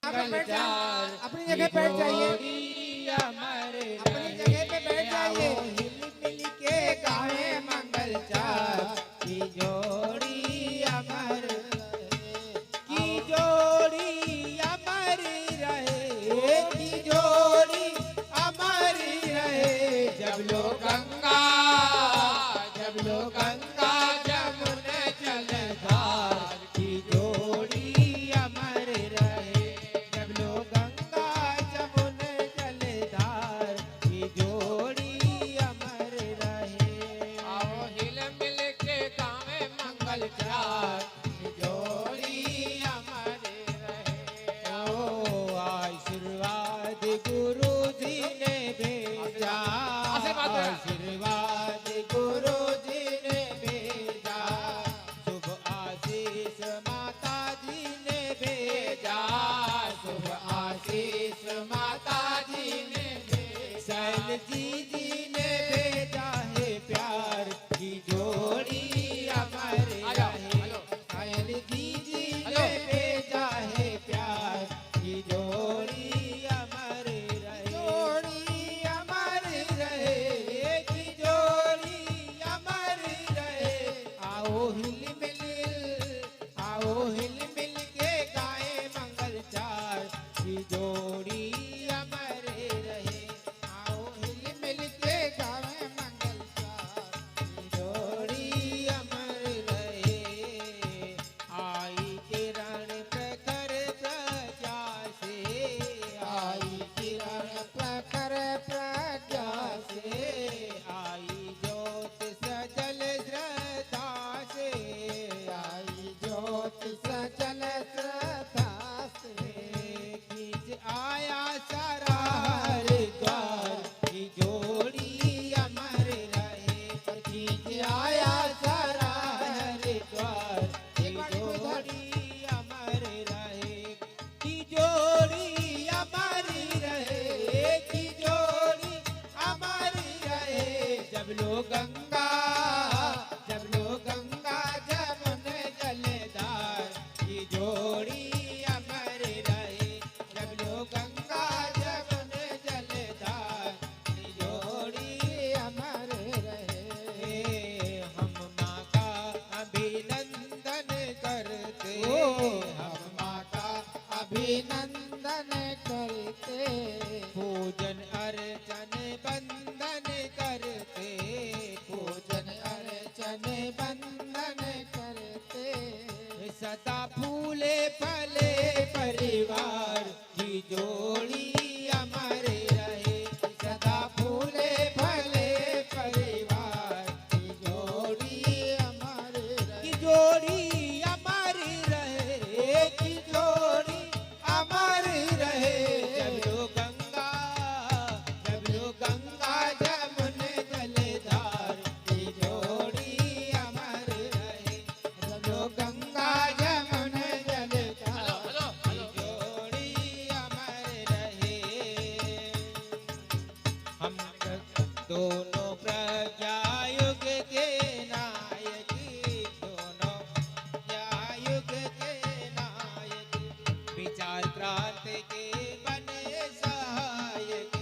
Speaker 1: अपनी जगह बैठ जाइए। अपनी जगह पे बैठ जाइए। हिल मिल के गाए मंगल चार की जोड़ी अमर की जोड़ी अमर रहे की जोड़ी अमर रहे। जब लोग गंगा जमुना जलधार की जोड़ी अमर रहे। जब लोग गंगा जमुना जलधार की जोड़ी अमर रहे।
Speaker 3: आओ हिल मिल के गावे मंगल चार
Speaker 1: की जोड़ी अमर रहे। ओ आशीर्वाद गुरु जी ने भेजा। आशीर्वाद गुरु जी ने भेजा। शुभ आशीष माता जी ने भेजा। शुभ आशीष माता जी ने भेजा। शैल जी ने भेजा है प्यार की जोड़ी अमर रहे। शैल जी ने भेजा है प्यार की जोड़ी अमर रहे। जोड़ी अमर रहे की जोड़ी अमर रहे। आओ हिल मिल के गाए मंगल चार की जोड़ी अमर रहे। आओ हिल मिल के गाए मंगल चार की जोड़ी अमर रहे। आई किरण प्रखर प्रज्ञा से। आई किरण प्रखर प्रज्ञा से। आई ज्योत सजल श्रद्धा से। आई ज्योत सजल अभिनंदन करते
Speaker 2: पूजन अर्चन बंदन करते
Speaker 1: पूजन अर्चन बंदन करते
Speaker 2: सदा फूले फले परिवार की जोड़ी अमर रहे
Speaker 1: सदा फूले फले परिवार की जोड़ी अमर
Speaker 2: की
Speaker 1: रहे
Speaker 2: जोड़ी अमर रहे
Speaker 1: की जोड़ी अमर रहे
Speaker 2: जब लो गंगा जमुन जलधार
Speaker 1: की जोड़ी अमर रहे जब गंगा जमुन जलधार
Speaker 2: की जोड़ी अमर रहे हम दोनों प्रजायुग के नायक दोनों प्रजायुग के नायक विचार क्रांति के बने सहायक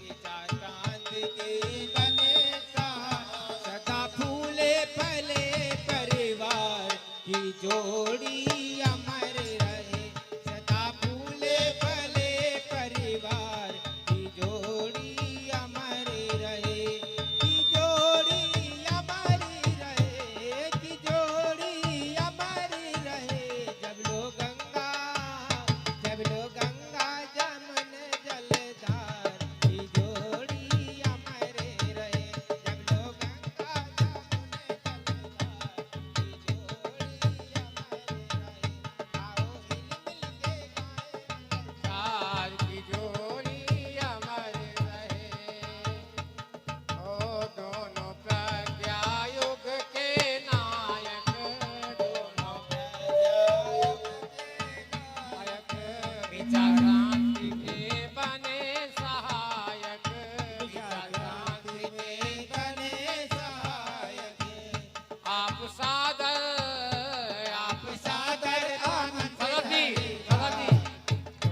Speaker 2: विचार क्रांति के बने सहायक सदा फूले फले परिवार की जोड़ी अमर रहे सदा फूले फले परिवार की जोड़ी अमर रहे की जोड़ी अमर रहे की जोड़ी अमर रहे जब लो गंगा जमुन जलधार की जोड़ी अमर रहे जब लो गंगा जमुन जलधार की जोड़ी अमर रहे आओ हिल मिल के गाएं संसार की जोड़ी अमर रहे ओ दोनों प्रजायुग के नायक दोनों प्रजायुग के नायक विचार क्रांति के बने सहायक विचार क्रांति के बने सहायक आप सादर भगत जी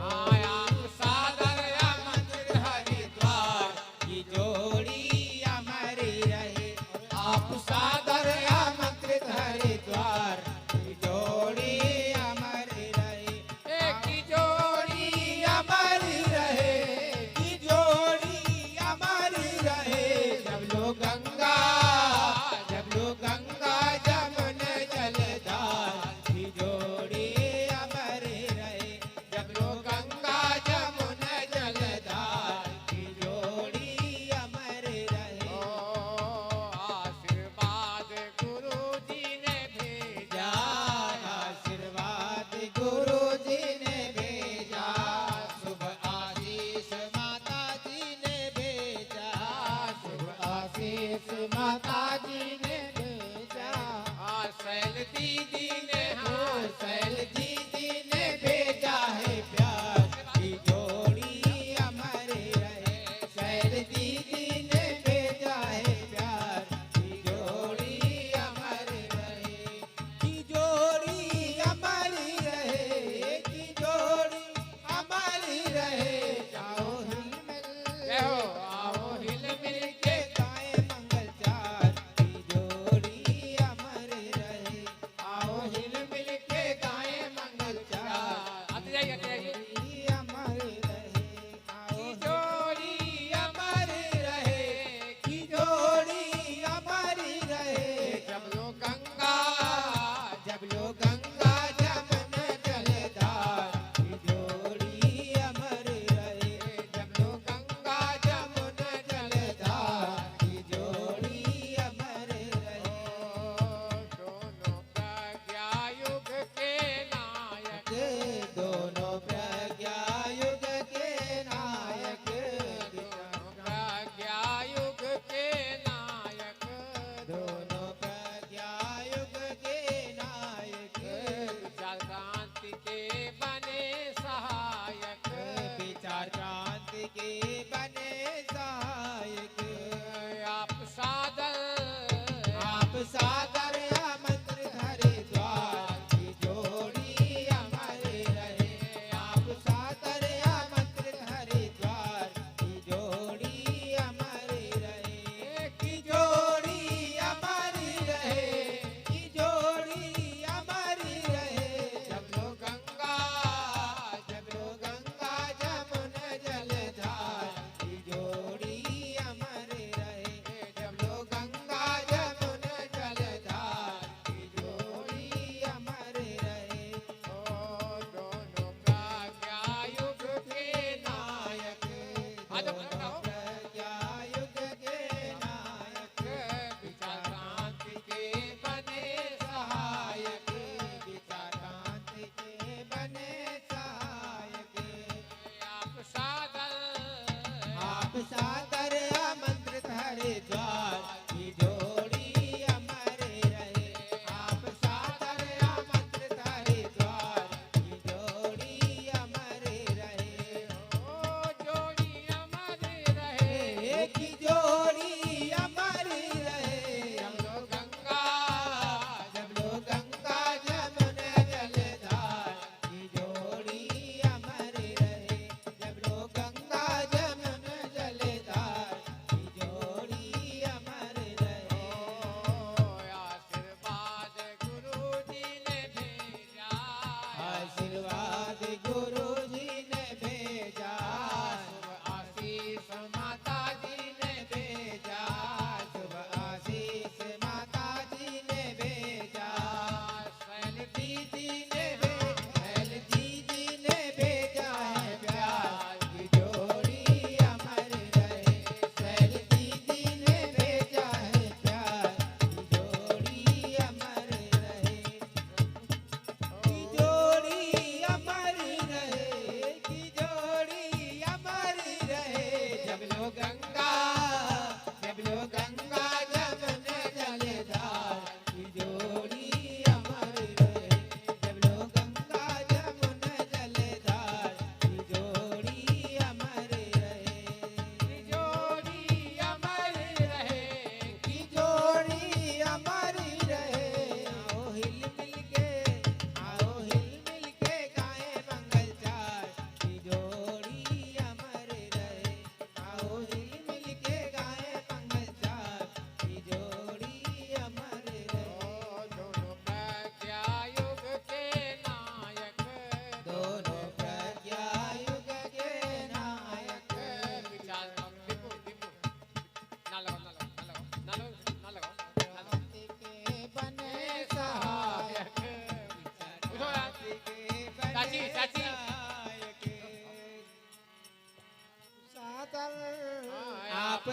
Speaker 2: आप सादर आमंत्रित हरिद्वार की जोड़ी अमर रहे आप सादर आमंत्रित हरिद्वार की जोड़ी अमर रहे एक की जोड़ी अमर रहे की जोड़ी अमर रहे जब लो गंगा जमुन जलधार की जोड़ी अमर रहे जब लो गंगा जमुन जलधार की जोड़ी अमर रहे आशीर्वाद गुरु जी ने भेजा आशीर्वाद गुरु जी ने भेजा शुभ आशीष माता जी ने भेजा शुभ
Speaker 1: आशीष माता जी ने भेजा
Speaker 2: शैल दीदी ने
Speaker 1: शैल दीदी ने भेजा है प्यार की जोड़ी अमर रहे शैल दीदी ने भेजा है प्यार की जोड़ी अमर रहे
Speaker 2: की जोड़ी अमर रहे
Speaker 1: की जोड़ी अमर रहे जाओ हिल मिल
Speaker 2: आओ हिल मिल
Speaker 1: के गाएं मंगल चार की जोड़ी अमर रहे आओ हिल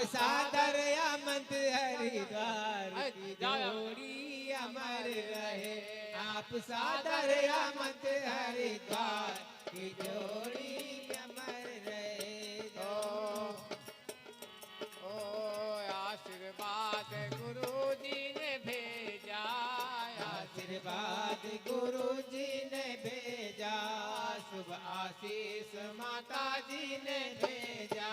Speaker 1: सादर अमत हरिद्वार की जोड़ी अमर रहे। आप सादर अमत हरिद्वार की जोड़ी अमर रहे।
Speaker 2: ओ आशीर्वाद गुरु जी ने भेजा,
Speaker 1: आशीर्वाद गुरु जी ने भेजा, शुभ आशीष माता जी ने भेजा,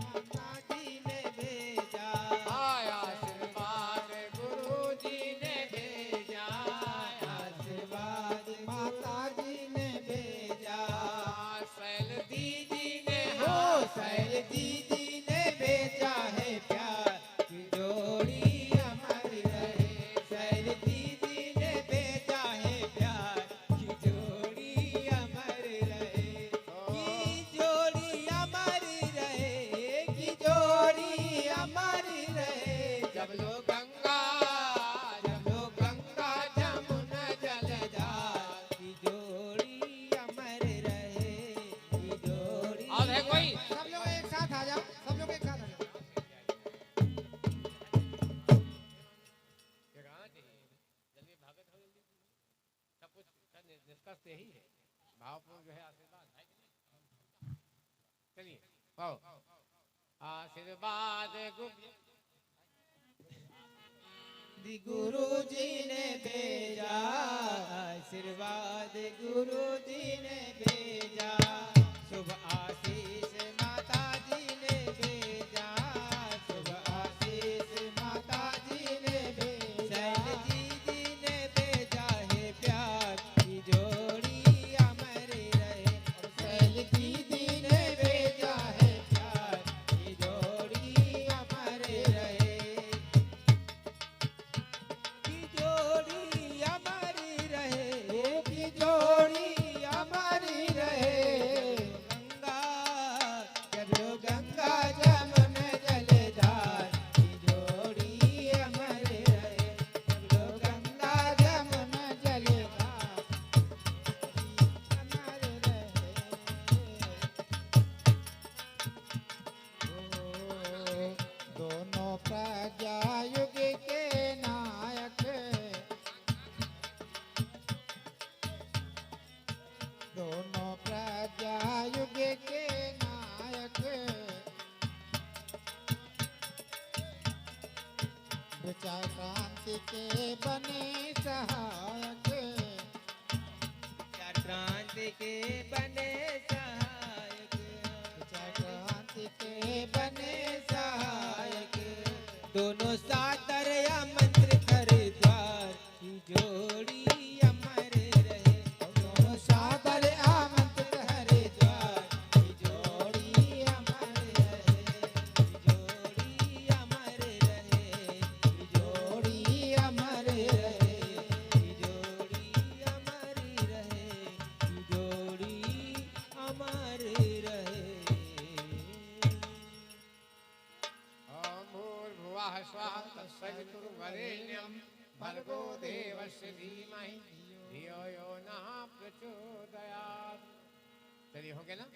Speaker 1: माता जी ने भेजा।
Speaker 2: आशीर्वाद गुरु जी ने भेजा,
Speaker 1: आशीर्वाद माता जी ने भेजा।
Speaker 2: शैल दीदी ने
Speaker 1: हो शैल दीदी ने भेजा है प्यार की जोड़ी अमर रहे। शैल दीदी ने भेजा है प्यार की जोड़ी अमर रहे। की जोड़ी अमर रहे, की जोड़ी अमर रहे।
Speaker 2: जब लोग गंगा
Speaker 1: जब लोग गंगा जमुना जलधार की जोड़ी अमर रहे। की जोड़ी
Speaker 2: और है कोई
Speaker 4: सब लोग एक साथ आ जाओ, सब लोग एक साथ आ जाओ।
Speaker 3: ये गाना चाहिए जल्दी भागत हो जल्दी सब कुछ निष्कर्ष तो यही है भावपूर्ण जो है आशीर्वाद है कि नहीं? चलिए पाओ आशीर्वाद
Speaker 1: गुरु जी ने भेजा, आशीर्वाद गुरु जी ने भेजा, शुभ आशीष माता जी ने भेजा, शुभ आशीष माता जी ने भेजा। शैल दीदी ने भेजा है प्यार की जोड़ी अमर रहे। शैल दीदी ने भेजा है प्यार की जोड़ी अमर रहे। की जोड़ी अमर रहे, की जोड़ी अमर रहे। गंगा जब लोग गंगा जमुना जलधार की जोड़ी अमर रहे। जब लोग गंगा जमुना जलधार अमर रहे। दोनों प्रजा युग के नायक, दोनों प्रजा युग के नायक, विचार क्रांति के बने सहायक, विचार क्रांति के बने सहायक, विचार क्रांति के बने सहायक। दोनों सादर या मंत्र हरिद्वार की जोड़ी अमर रहे। दोनों सादर या मंत्र हरिद्वार की जोड़ी अमर रहे। की जोड़ी अमर रहे। की जोड़ी अमर रहे। की जोड़ी अमर रहे। की जोड़ी अमर रहे।
Speaker 3: भूर्भुवः स्वः तत्सवितुर्वरेण्यं भर्गो देवस्य धीमहि धियो यो नः प्रचोदयात्। चलिए हो गया ना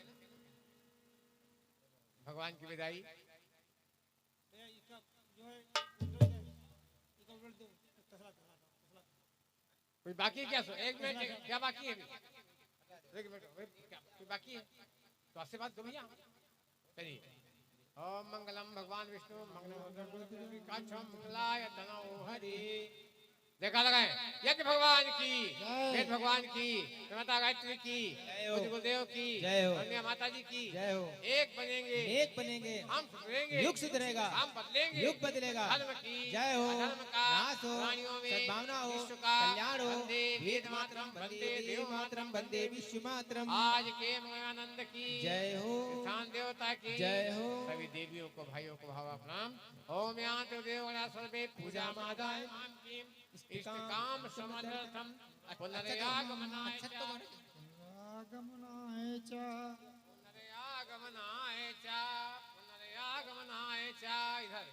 Speaker 3: भगवान की विदाई।
Speaker 4: इसका जो है इसका उलट दो, तसला तसला तसला।
Speaker 3: कोई बाकी है क्या? एक मिनट क्या बाकी है? एक मिनट क्या कोई बाकी है तो आशीर्वाद दो भैया। चलिए ओम मंगलम भगवान विष्णु मंगलम मंगलाय तनो हरि। देखा लगाए यज्ञ भगवान की, वेद भगवान की, माता गायत्री की, गुरुदेव की, अन्य माता जी की
Speaker 1: जय हो।
Speaker 3: एक बनेंगे,
Speaker 1: एक बनेंगे,
Speaker 3: हम सुधरेंगे,
Speaker 1: युग सुधरेगा,
Speaker 3: हम बदलेंगे,
Speaker 1: युग बदलेगा।
Speaker 3: धर्म की
Speaker 1: जय हो,
Speaker 3: अधर्म का
Speaker 1: नाश हो,
Speaker 3: प्राणियों में
Speaker 1: सद्भावना हो,
Speaker 3: विश्व का
Speaker 1: कल्याण हो,
Speaker 3: वंदे
Speaker 1: वेद
Speaker 3: वेद
Speaker 1: मातरम
Speaker 3: मातरम
Speaker 1: वंदे
Speaker 3: वंदे
Speaker 1: देव
Speaker 3: देव
Speaker 1: मातरम वंदे विश्व मातरम।
Speaker 3: आज के मंगलानंद की
Speaker 1: जय हो।
Speaker 3: स्थान देवता की
Speaker 1: जय हो।
Speaker 3: सभी देवियों को भाइयों को भावा प्रणाम। ओम यान्ति देवगणा सर्वे पूजा मादाय इष्ट काम समर्थम पुनर्यागमनाय च
Speaker 7: आगमनाय च
Speaker 3: पुनर्यागमनाय च पुनर्यागमनाय च। इधर